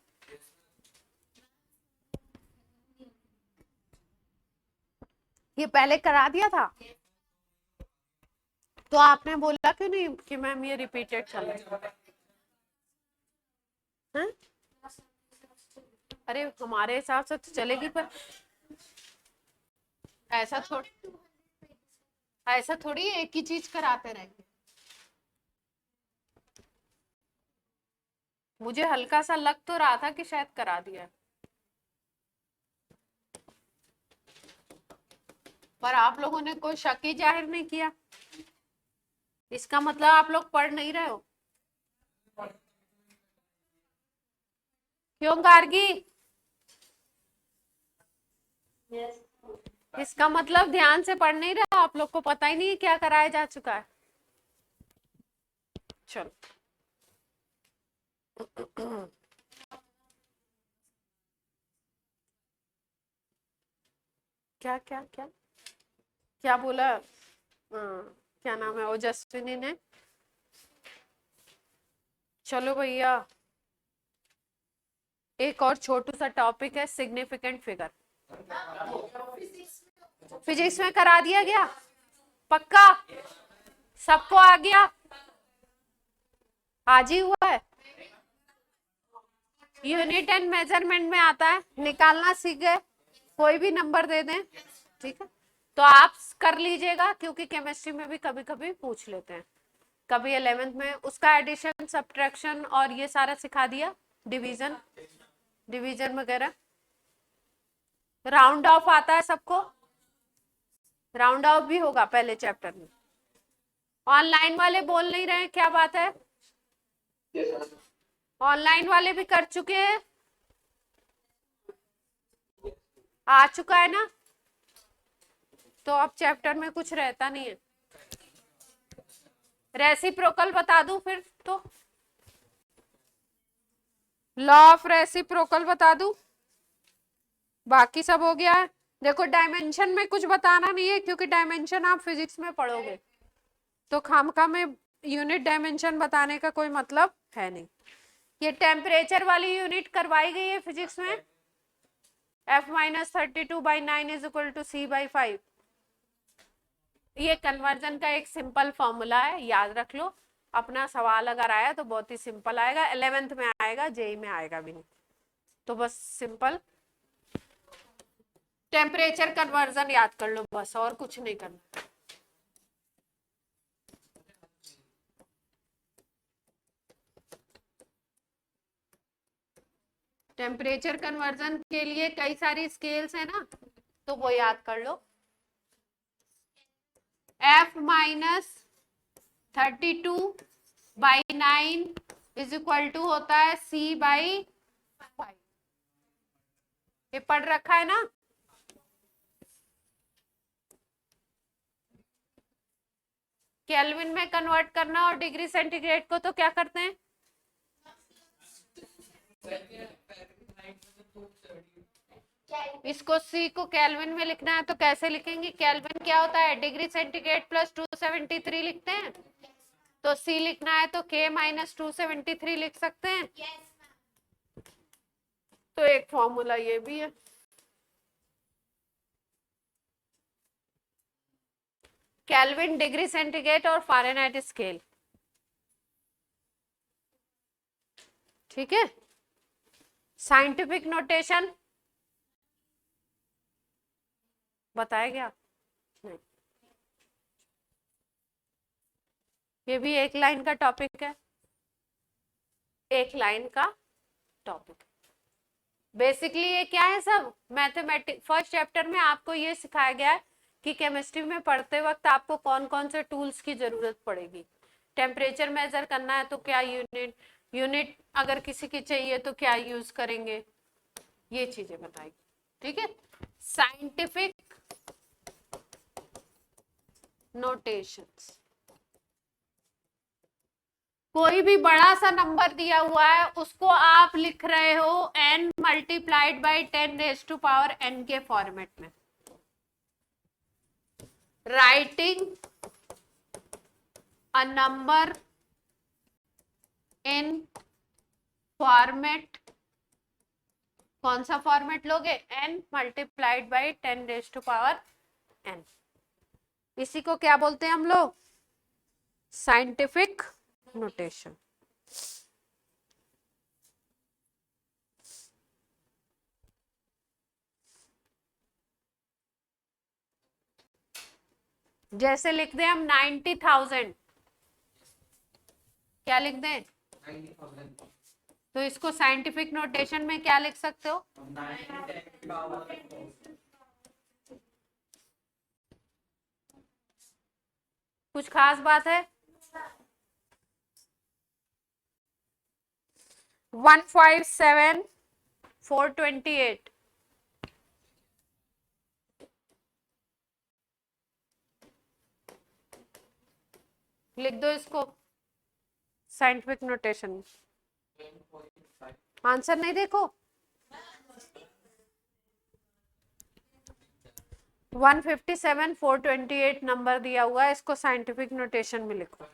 ये पहले करा दिया था तो आपने बोला क्यों नहीं कि मैम ये रिपीटेड चल रहा है? अरे हमारे हिसाब से तो चलेगी, पर ऐसा थोड़ी एक ही चीज कराते रहेंगे। मुझे हल्का सा लग तो रहा था कि शायद करा दिया है, पर आप लोगों ने कोई शक ही जाहिर नहीं किया, इसका मतलब आप लोग पढ़ नहीं रहे हो। क्यों गार्गी? इसका मतलब ध्यान से पढ़ नहीं रहे, आप लोग को पता ही नहीं क्या कराया जा चुका है। चलो क्या क्या क्या क्या बोला? क्या नाम है ओजस्विनी ने? चलो भैया, एक और छोटू सा टॉपिक है, सिग्निफिकेंट फिगर। फिजिक्स में करा दिया गया पक्का? सबको आ गया? आज ही हुआ है? यूनिट एंड मेजरमेंट में आता है, निकालना सीख गए, कोई भी नंबर दे दें, ठीक है? तो आप कर लीजिएगा क्योंकि केमिस्ट्री में भी कभी कभी पूछ लेते हैं, कभी 11th में उसका एडिशन सब्ट्रैक्शन और ये सारा सिखा दिया, डिवीजन वगैरह। राउंड ऑफ आता है सबको? राउंड ऑफ भी होगा पहले चैप्टर में। ऑनलाइन वाले बोल नहीं रहे, क्या बात है? ऑनलाइन वाले भी कर चुके हैं, आ चुका है ना, तो अब चैप्टर में कुछ रहता नहीं है। रेसिप्रोकल बता दूं फिर तो, लॉ ऑफ रेसिप्रोकल बता दूं, बाकी सब हो गया है। देखो डायमेंशन में कुछ बताना नहीं है क्योंकि डायमेंशन आप फिजिक्स में पढ़ोगे, तो खामखा में यूनिट डायमेंशन बताने का कोई मतलब है नहीं। ये टेम्परेचर वाली यूनिट करवाई गई है फिजिक्स में, F-32/9 is equal to C/5। ये कन्वर्जन का एक सिंपल फॉर्मूला है, याद रख लो। अपना सवाल अगर आया तो बहुत ही सिंपल आएगा, 11th में आएगा, जेई में आएगा भी नहीं, तो बस सिंपल टेम्परेचर कन्वर्जन याद कर लो बस, और कुछ नहीं करना। टेम्परेचर कन्वर्जन के लिए कई सारी स्केल्स है ना, तो वो याद कर लो। F minus 32/9 is equal to होता है C/5। ये पढ़ रखा है ना। केल्विन में कन्वर्ट करना और डिग्री सेंटीग्रेड को तो क्या करते हैं, इसको C को केल्विन में लिखना है तो कैसे लिखेंगे, केल्विन क्या होता है, डिग्री सेंटीग्रेड प्लस 273 लिखते हैं, तो C लिखना है तो K माइनस 273 लिख सकते हैं। तो एक फॉर्मूला ये भी है। केल्विन, डिग्री सेंटीग्रेड और फ़ारेनहाइट स्केल, ठीक है। साइंटिफिक नोटेशन बताया गया नहीं, ये भी एक लाइन का टॉपिक है, एक लाइन का टॉपिक। बेसिकली ये क्या है, सब मैथमेटिक्स फर्स्ट चैप्टर में आपको ये सिखाया गया है कि केमिस्ट्री में पढ़ते वक्त आपको कौन कौन से टूल्स की जरूरत पड़ेगी। टेम्परेचर मेजर करना है तो क्या यूनिट अगर किसी की चाहिए तो क्या यूज करेंगे, ये चीजें बताएगी, ठीक है। साइंटिफिक नोटेशंस, कोई भी बड़ा सा नंबर दिया हुआ है उसको आप लिख रहे हो n मल्टीप्लाइड बाई 10⁻n के फॉर्मेट में। Writing a number in format, कौन सा फॉर्मेट लोगे, n मल्टीप्लाइड बाई 10⁻n। इसी को क्या बोलते हैं हम लोग, साइंटिफिक नोटेशन। जैसे लिख दें हम 90,000, क्या लिख दें, 90,000। तो इसको साइंटिफिक नोटेशन में क्या लिख सकते हो, 90 कुछ खास बात है, 157,428 लिख दो इसको साइंटिफिक नोटेशन में। आंसर नहीं देखो, 157,428 नंबर दिया हुआ है, इसको साइंटिफिक नोटेशन में लिखो।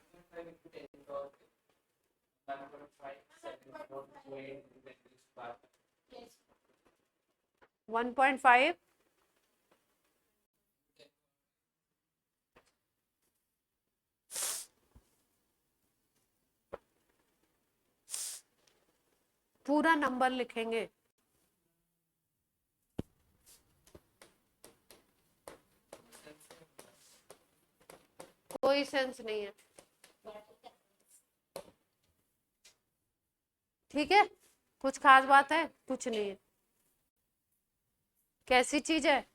1.5 पूरा नंबर लिखेंगे, कोई सेंस नहीं है, ठीक है। कुछ खास बात है, कुछ नहीं है, कैसी चीज है,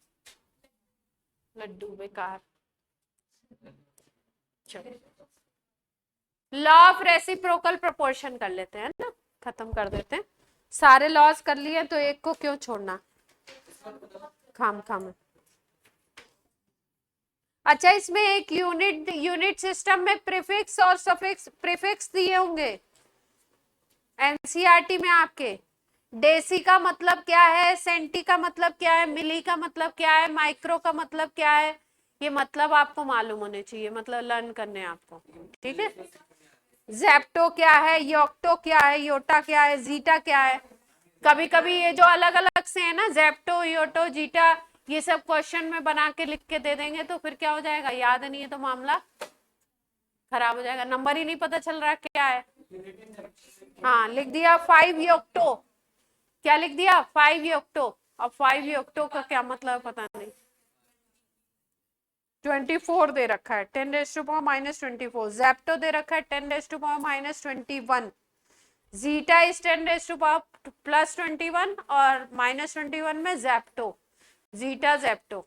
लड्डू बेकार। लॉ ऑफ रेसिप्रोकल प्रोपोर्शन कर लेते हैं ना, खत्म कर देते हैं, सारे लॉस कर लिए तो एक को क्यों छोड़ना खाम खाम। अच्छा, इसमें एक यूनिट सिस्टम में प्रीफिक्स और सफिक्स, प्रीफिक्स दिए होंगे एनसीईआरटी में आपके। डेसी का मतलब क्या है, सेंटी का मतलब क्या है, मिली का मतलब क्या है, माइक्रो का मतलब क्या है, ये मतलब आपको मालूम होने चाहिए, मतलब लर्न करने आपको, ठीक है। जेप्टो क्या है, योक्टो क्या है, योटा क्या है, जीटा क्या है। कभी कभी ये जो अलग अलग से है ना, जेप्टो, योटो, जीटा, ये सब क्वेश्चन में बना के लिख के दे देंगे तो फिर क्या हो जाएगा, याद नहीं है तो मामला खराब हो जाएगा, नंबर ही नहीं पता चल रहा क्या है। हाँ, लिख दिया 5 योक्टो, क्या लिख दिया 5 योक्टो। अब 5 योक्टो का क्या मतलब पता नहीं, 24 दे रखा है, 10⁻⁻24। जेप्टो दे रखा है 10⁻⁻21। जीटा इज 10⁻² प्लस 21 और माइनस 21 में जेप्टो, जीटा जेप्टो।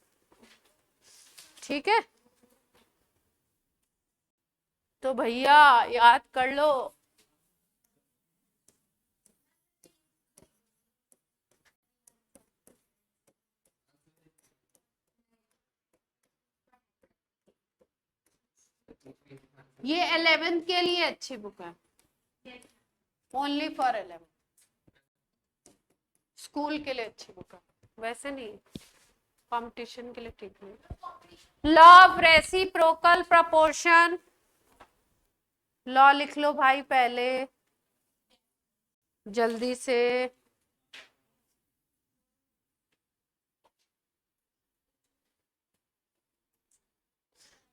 ठीक है, तो भैया याद कर लो। ये 11th के लिए अच्छी बुक है, ओनली फॉर 11th, स्कूल के लिए अच्छी बुक है, वैसे नहीं कंपटीशन के लिए ठीक नहीं। Law of reciprocal proportion, law लिख लो भाई पहले जल्दी से।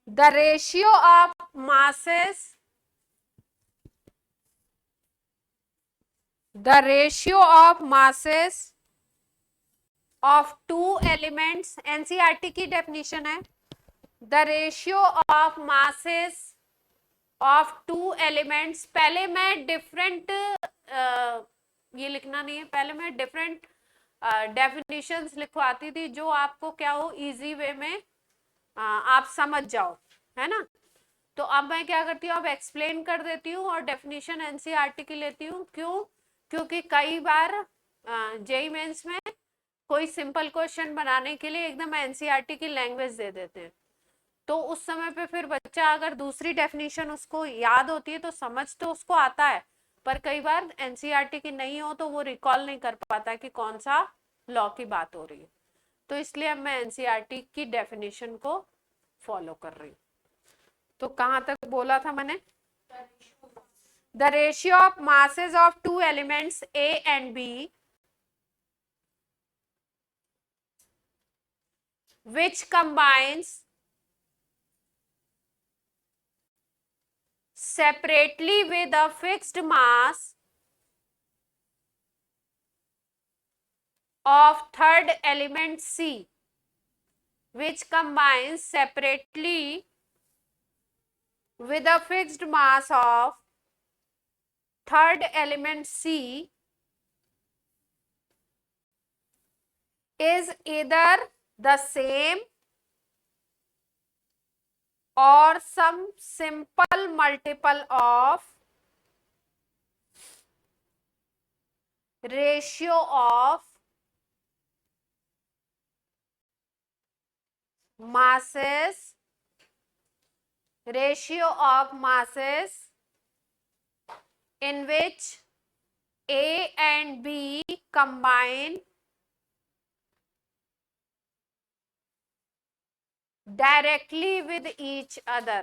The ratio of masses, the ratio of masses of two elements, NCERT की डेफिनेशन है, the ratio of masses of two elements। पहले मैं डिफरेंट ये लिखना नहीं है, पहले मैं डिफरेंट डेफिनेशंस लिखवाती थी जो आपको क्या हो इजी वे में आप समझ जाओ, है ना। तो अब मैं क्या करती हूँ, अब एक्सप्लेन कर देती हूँ और डेफिनेशन एनसीईआरटी की लेती हूँ। क्यों? क्योंकि कई बार जेईई मेंस में कोई सिंपल क्वेश्चन बनाने के लिए एकदम एनसीईआरटी की लैंग्वेज दे देते हैं, तो उस समय पे फिर बच्चा अगर दूसरी डेफिनेशन उसको याद होती है तो समझ तो उसको आता है, पर कई बार एनसीईआरटी की नहीं हो तो वो रिकॉल नहीं कर पाता कि कौन सा लॉ की बात हो रही है। तो इसलिए अब मैं एनसीईआरटी की डेफिनेशन को फॉलो कर रही हूँ। तो कहां तक बोला था मैंने? The ratio of masses of two elements A and B which combines separately with a fixed mass of third element C, which combines separately with a fixed mass of third element C is either the same or some simple multiple of ratio of masses, ratio of masses in which A and B combine directly with each other।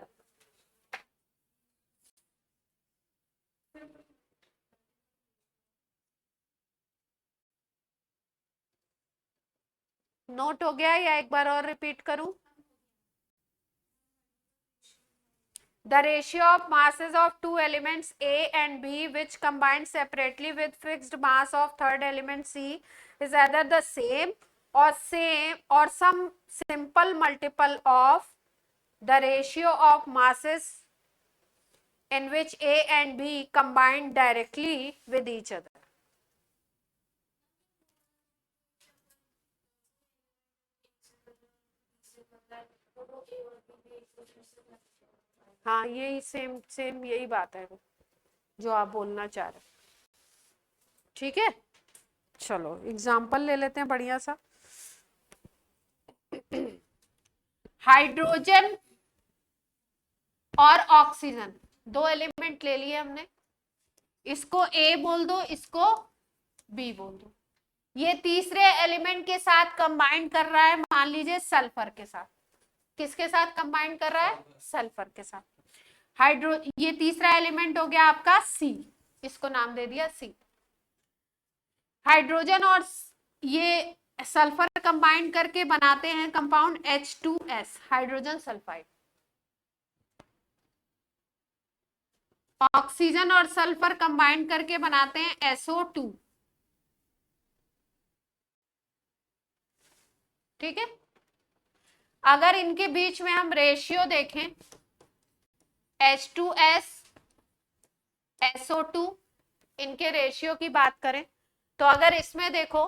Note हो गया या एक बार और repeat करूं? The ratio of masses of two elements A and B which combine separately with fixed mass of third element C is either the same or some simple multiple of the ratio of masses in which A and B combine directly with each other। हाँ, यही same same यही बात है जो आप बोलना चाह रहे। ठीक है, चलो एग्जाम्पल ले लेते हैं बढ़िया सा। हाइड्रोजन और ऑक्सीजन, दो एलिमेंट ले लिए हमने, इसको ए बोल दो, इसको बी बोल दो। ये तीसरे एलिमेंट के साथ कंबाइन कर रहा है, मान लीजिए सल्फर के साथ। किसके साथ कंबाइन कर रहा है? सल्फर के साथ। ये तीसरा एलिमेंट हो गया आपका सी, इसको नाम दे दिया सी। हाइड्रोजन और ये सल्फर कंबाइन करके बनाते हैं compound H2S, hydrogen sulphide. Oxygen और सल्फर कंबाइन करके बनाते हैं SO2। ठीक है, अगर इनके बीच में हम रेशियो देखें H2S SO2 इनके रेशियो की बात करें तो अगर इसमें देखो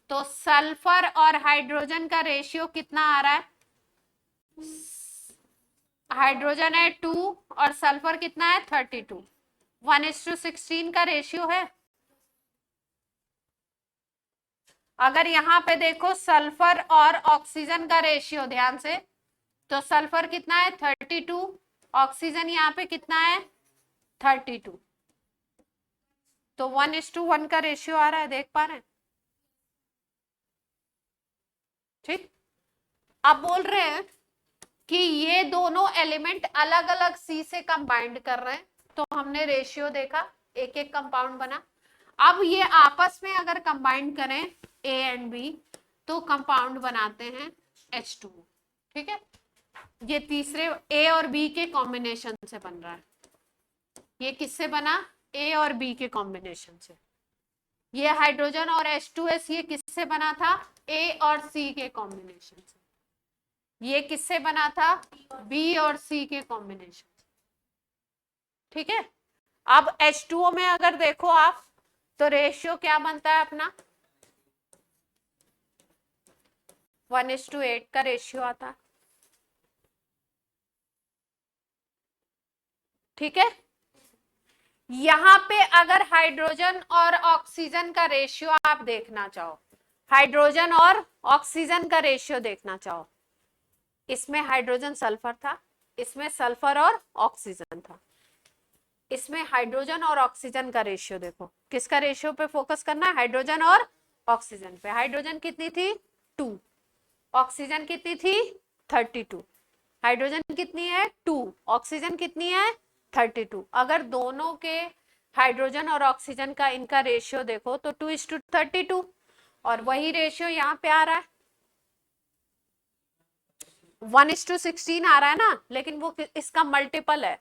तो सल्फर और हाइड्रोजन का रेशियो कितना आ रहा है, हाइड्रोजन है 2 और सल्फर कितना है 32, 1:16 का रेशियो है। अगर यहाँ पे देखो सल्फर और ऑक्सीजन का रेशियो ध्यान से, तो सल्फर कितना है 32, ऑक्सीजन यहाँ पे कितना है 32, तो 1:1 का रेशियो आ रहा है, देख पा रहे हैं। ठीक, अब बोल रहे हैं कि ये दोनों एलिमेंट अलग अलग सी से कंबाइंड कर रहे हैं, तो हमने रेशियो देखा, एक एक कंपाउंड बना। अब ये आपस में अगर कंबाइंड करें ए एंड बी तो कंपाउंड बनाते हैं H2। ठीक है, ये तीसरे ए और बी के कॉम्बिनेशन से बन रहा है। ये किससे बना, ए और बी के कॉम्बिनेशन से। ये हाइड्रोजन और H2S ये किससे बना था, ए और सी के कॉम्बिनेशन से। ये किससे बना था, बी और सी के कॉम्बिनेशन। ठीक है, अब H2O में अगर देखो आप तो रेशियो क्या बनता है अपना, 1:8 का रेशियो आता है। ठीक है, यहां पे अगर हाइड्रोजन और ऑक्सीजन का रेशियो आप देखना चाहो, हाइड्रोजन और ऑक्सीजन का रेशियो देखना चाहो, इसमें हाइड्रोजन सल्फर था, इसमें सल्फर और ऑक्सीजन था, इसमें हाइड्रोजन और ऑक्सीजन का रेशियो देखो, किसका रेशियो पे फोकस करना है, हाइड्रोजन और ऑक्सीजन पे। हाइड्रोजन कितनी थी 2, ऑक्सीजन कितनी थी 32, हाइड्रोजन कितनी है 2, ऑक्सीजन कितनी है 32। अगर दोनों के हाइड्रोजन और ऑक्सीजन का इनका रेशियो देखो तो 2:32, और वही रेशियो यहाँ पे आ रहा है 1:16 आ रहा है ना, लेकिन वो इसका मल्टीपल है।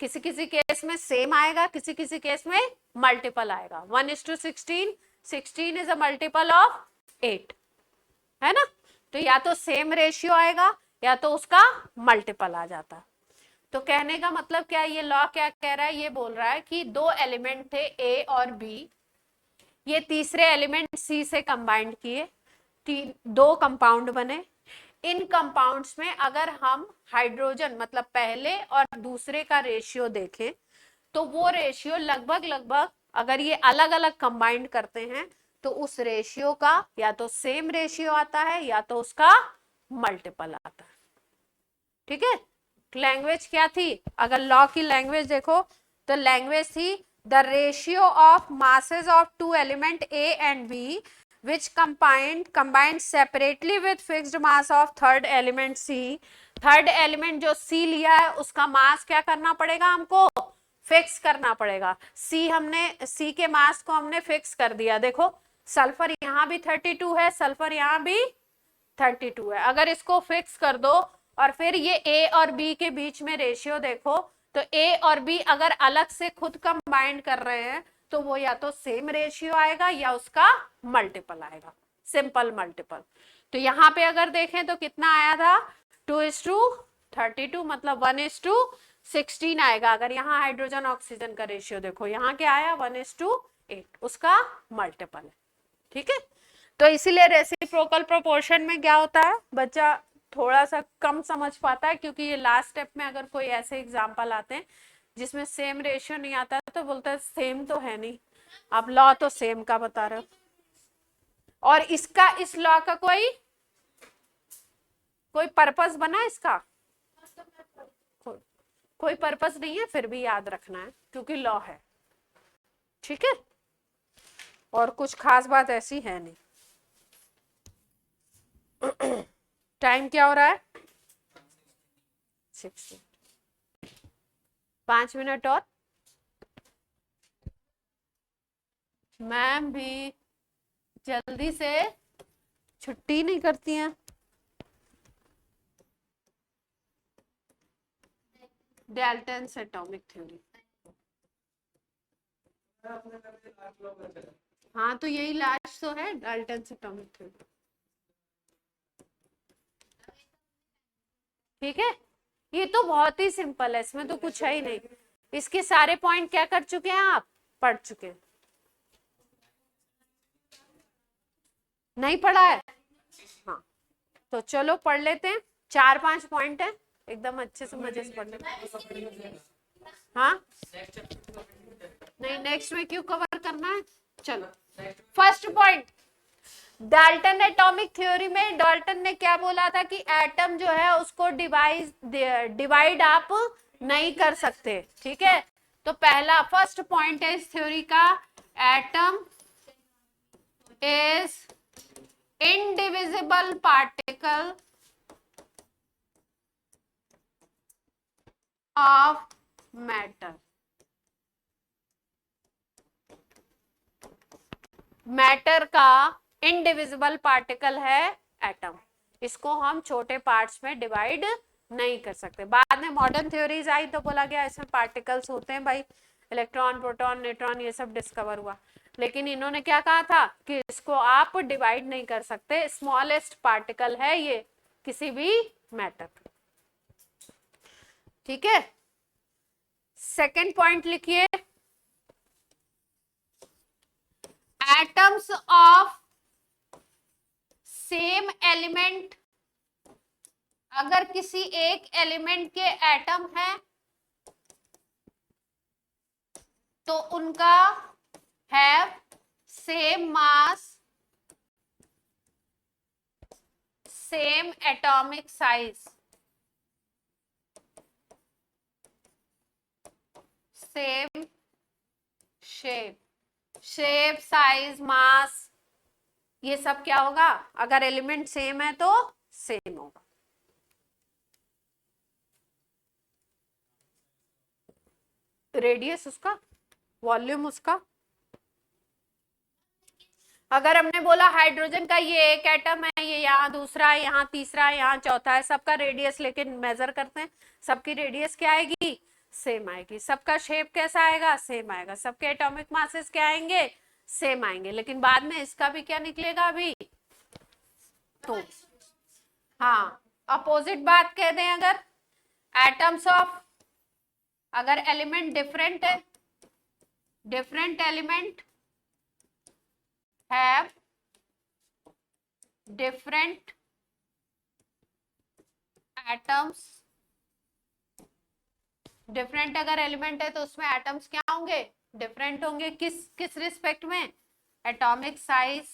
किसी किसी केस में सेम आएगा, किसी किसी केस में मल्टीपल आएगा। 1:16, 16 इज अ मल्टीपल ऑफ 8, है ना, तो या तो सेम रेशियो आएगा या तो उसका मल्टीपल आ जाता। तो कहने का मतलब क्या है, ये लॉ क्या कह रहा है, ये बोल रहा है कि दो एलिमेंट थे ए और बी, ये तीसरे एलिमेंट सी से कंबाइंड किए, दो कंपाउंड बने। इन कंपाउंड्स में अगर हम हाइड्रोजन मतलब पहले और दूसरे का रेशियो देखें तो वो रेशियो लगभग लगभग, अगर ये अलग अलग कंबाइंड करते हैं तो उस रेशियो का या तो सेम रेशियो आता है या तो उसका मल्टीपल आता है। ठीक है, लैंग्वेज क्या थी, अगर लॉ की लैंग्वेज देखो तो लैंग्वेज थी the ratio of masses of two element A and B which combined separately with fixed mass of third element C। Third element जो C लिया है उसका मास क्या करना पड़ेगा, हमको फिक्स करना पड़ेगा। C के मास को हमने फिक्स कर दिया। देखो सल्फर यहाँ भी 32 है, सल्फर यहाँ भी 32 है। अगर इसको फिक्स कर दो और फिर ये A और B के बीच में रेशियो देखो तो A और B अगर अलग से खुद कंबाइंड कर रहे हैं तो वो या तो सेम रेशियो आएगा या उसका मल्टीपल आएगा, सिंपल मल्टीपल। तो यहाँ पे अगर देखें तो कितना आया था 2:32, मतलब 1:16 आएगा। अगर यहाँ हाइड्रोजन ऑक्सीजन का रेशियो देखो, यहाँ क्या आया 1:8, उसका मल्टीपल है। ठीक है, तो इसीलिए रेसिप्रोकल प्रोपोर्शन में क्या होता है, बच्चा थोड़ा सा कम समझ पाता है, क्योंकि ये लास्ट स्टेप में अगर कोई ऐसे एग्जाम्पल आते हैं जिसमें सेम रेशियो नहीं आता है तो बोलता है सेम तो है नहीं, आप लॉ तो सेम का बता रहे हो, और इसका इस लॉ का कोई पर्पस बना इसका, कोई पर्पस नहीं है, फिर भी याद रखना है क्योंकि लॉ है। ठीक है, और कुछ खास बात ऐसी है नहीं। टाइम क्या हो रहा है 60, 5 मिनट और। मैम भी जल्दी से छुट्टी नहीं करती हैं। डाल्टन्स एटॉमिक थ्योरी, हाँ तो यही लास्ट तो है डाल्टन्स एटॉमिक थ्योरी। ठीक है, ये तो बहुत ही सिंपल है, इसमें तो कुछ है ही नहीं। इसके सारे पॉइंट क्या कर चुके हैं आप, पढ़ चुके हैं? नहीं पढ़ा है? हाँ, तो चलो पढ़ लेते हैं। 4-5 पॉइंट है, एकदम अच्छे से मजे से पढ़ लेते। हाँ नहीं, नेक्स्ट में क्यों कवर करना है? चलो first point, Dalton atomic theory में डाल्टन ने क्या बोला था कि एटम जो है उसको डिवाइड आप नहीं कर सकते, ठीक है। तो पहला फर्स्ट पॉइंट है इस थ्योरी का, atom is indivisible particle of matter। Matter का इनडिविजिबल पार्टिकल है एटम, इसको हम छोटे पार्ट्स में डिवाइड नहीं कर सकते। बाद में मॉडर्न थ्योरीज आई तो बोला गया इसमें पार्टिकल्स होते हैं भाई, इलेक्ट्रॉन, प्रोटॉन, न्यूट्रॉन, ये सब डिस्कवर हुआ। लेकिन इन्होंने क्या कहा था कि इसको आप डिवाइड नहीं कर सकते, स्मॉलेस्ट पार्टिकल है ये किसी भी मैटर। ठीक है, सेकंड पॉइंट लिखिए, एटम्स ऑफ सेम एलिमेंट, अगर किसी एक एलिमेंट के एटम है तो उनका have same mass, same atomic size, same shape, shape, size, mass, ये सब क्या होगा? अगर एलिमेंट सेम है तो सेम होगा। रेडियस उसका, वॉल्यूम उसका, अगर हमने बोला हाइड्रोजन का ये एक एटम है, ये यहाँ दूसरा है, यहाँ तीसरा है, यहाँ चौथा है, सबका रेडियस लेके मेजर करते हैं, सबकी रेडियस क्या आएगी? सेम आएगी। सबका शेप कैसा आएगा? सेम आएगा। सबके एटॉमिक मासेस क्या आएंगे? सेम आएंगे। लेकिन बाद में इसका भी क्या निकलेगा अभी? तो हाँ, अपोजिट बात कह दें, अगर एटम्स ऑफ, अगर एलिमेंट डिफरेंट है, different element have different atoms, different अगर एलिमेंट है तो उसमें एटम्स क्या होंगे? डिफरेंट होंगे। किस किस रिस्पेक्ट में? एटॉमिक साइज,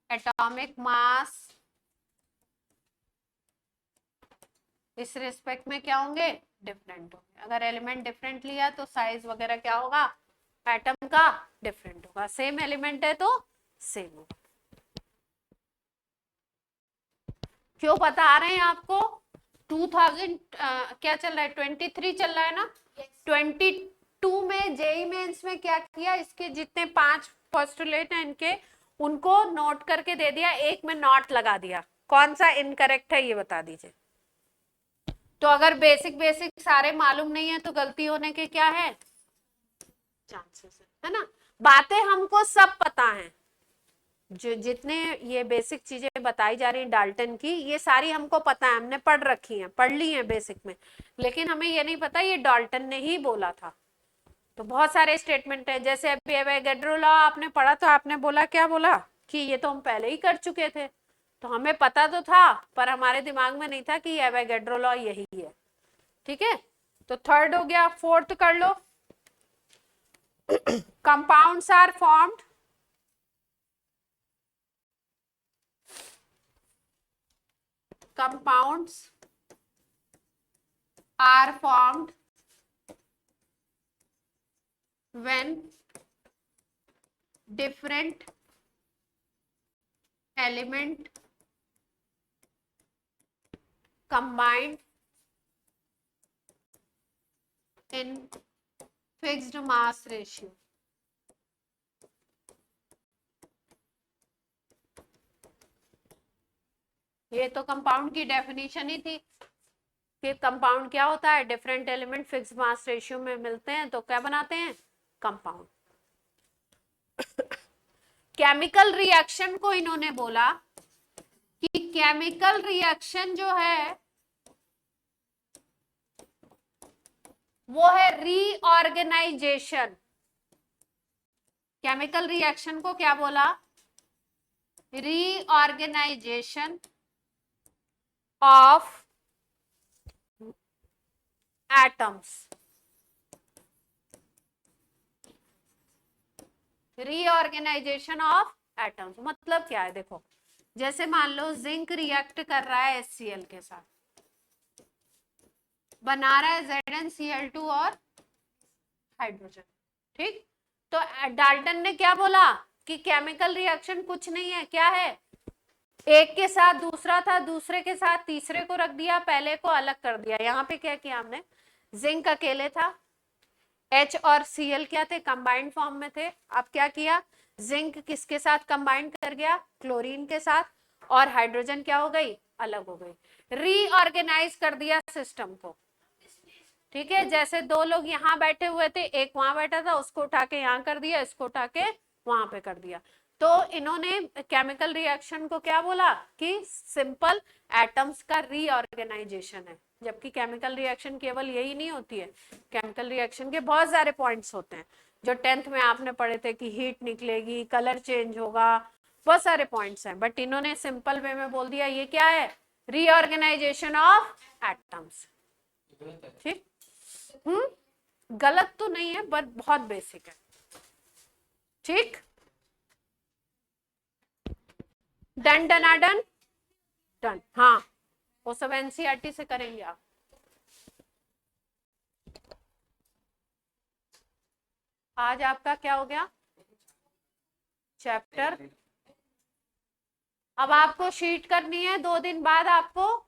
एटॉमिक मास, इस रिस्पेक्ट में क्या होंगे? डिफरेंट होंगे। अगर एलिमेंट डिफरेंट लिया तो साइज वगैरह क्या होगा? एटम का डिफरेंट होगा। सेम एलिमेंट है तो सेम होगा। क्यों बता रहे हैं आपको? 2000 क्या चल रहा है? 23 चल रहा है ना? 22 में जेई मेंस में क्या किया, इसके जितने 5 पोस्टुलेट हैं इनके, उनको नोट करके दे दिया, एक में नॉट लगा दिया। कौन सा इनकरेक्ट है ये बता दीजिए। तो अगर बेसिक बेसिक सारे मालूम नहीं है तो गलती होने के क्या है? चांसेस है ना। बातें हमको सब पता है, जो जितने ये बेसिक चीजें बताई जा रही हैं डाल्टन की, ये सारी हमको पता है, हमने पढ़ रखी हैं, पढ़ ली हैं बेसिक में, लेकिन हमें ये नहीं पता ये डाल्टन ने ही बोला था। तो बहुत सारे स्टेटमेंट है, जैसे अभी एवोगैड्रो लॉ आपने पढ़ा तो आपने बोला, क्या बोला कि ये तो हम पहले ही कर चुके थे। तो हमें पता तो था पर हमारे दिमाग में नहीं था कि एवोगैड्रो लॉ यही है। ठीक है, तो थर्ड हो गया। फोर्थ कर लो, compounds are formed when different element combined in fixed mass ratio। ये तो कंपाउंड की डेफिनेशन ही थी कि कंपाउंड क्या होता है? Different element fix mass ratio में मिलते हैं तो क्या बनाते हैं? कंपाउंड। केमिकल रिएक्शन को इन्होंने बोला कि केमिकल रिएक्शन जो है वो है रीऑर्गेनाइजेशन। केमिकल रिएक्शन को क्या बोला? Reorganisation of atoms. Reorganisation of atoms मतलब क्या है? देखो, जैसे मान लो जिंक रिएक्ट कर रहा है HCl के साथ, बना रहा है ZnCl2 और हाइड्रोजन, ठीक। तो डाल्टन ने क्या बोला कि केमिकल रिएक्शन कुछ नहीं है, क्या है? एक के साथ दूसरा था, दूसरे के साथ तीसरे को रख दिया, पहले को अलग कर दिया। यहाँ पे क्या किया हमने? जिंक अकेले था, H और Cl क्या थे? कंबाइंड फॉर्म में थे। अब क्या किया? जिंक किसके साथ कंबाइंड कर गया? क्लोरीन के साथ, और हाइड्रोजन क्या हो गई? अलग हो गई। रीऑर्गेनाइज कर दिया सिस्टम को, ठीक है। जैसे दो लोग यहाँ बैठे हुए थे, एक वहां बैठा था, उसको उठा के यहाँ कर दिया, इसको उठा के वहां पे कर दिया। तो इन्होंने केमिकल रिएक्शन को क्या बोला कि सिंपल एटम्स का रीऑर्गेनाइजेशन है। जबकि केमिकल रिएक्शन केवल यही नहीं होती है, केमिकल रिएक्शन के बहुत सारे पॉइंट्स होते हैं जो 10th में आपने पढ़े थे कि हीट निकलेगी, कलर चेंज होगा, बहुत सारे पॉइंट्स हैं। बट इन्होंने सिंपल वे में बोल दिया ये क्या है? रीऑर्गेनाइजेशन ऑफ एटम्स, ठीक। गलत तो नहीं है बट बहुत बेसिक है, ठीक। डन डनाडन डन। हाँ, वो सब एनसीईआरटी से करेंगे आप। आज आपका क्या हो गया? चैप्टर। अब आपको शीट करनी है, 2 दिन बाद आपको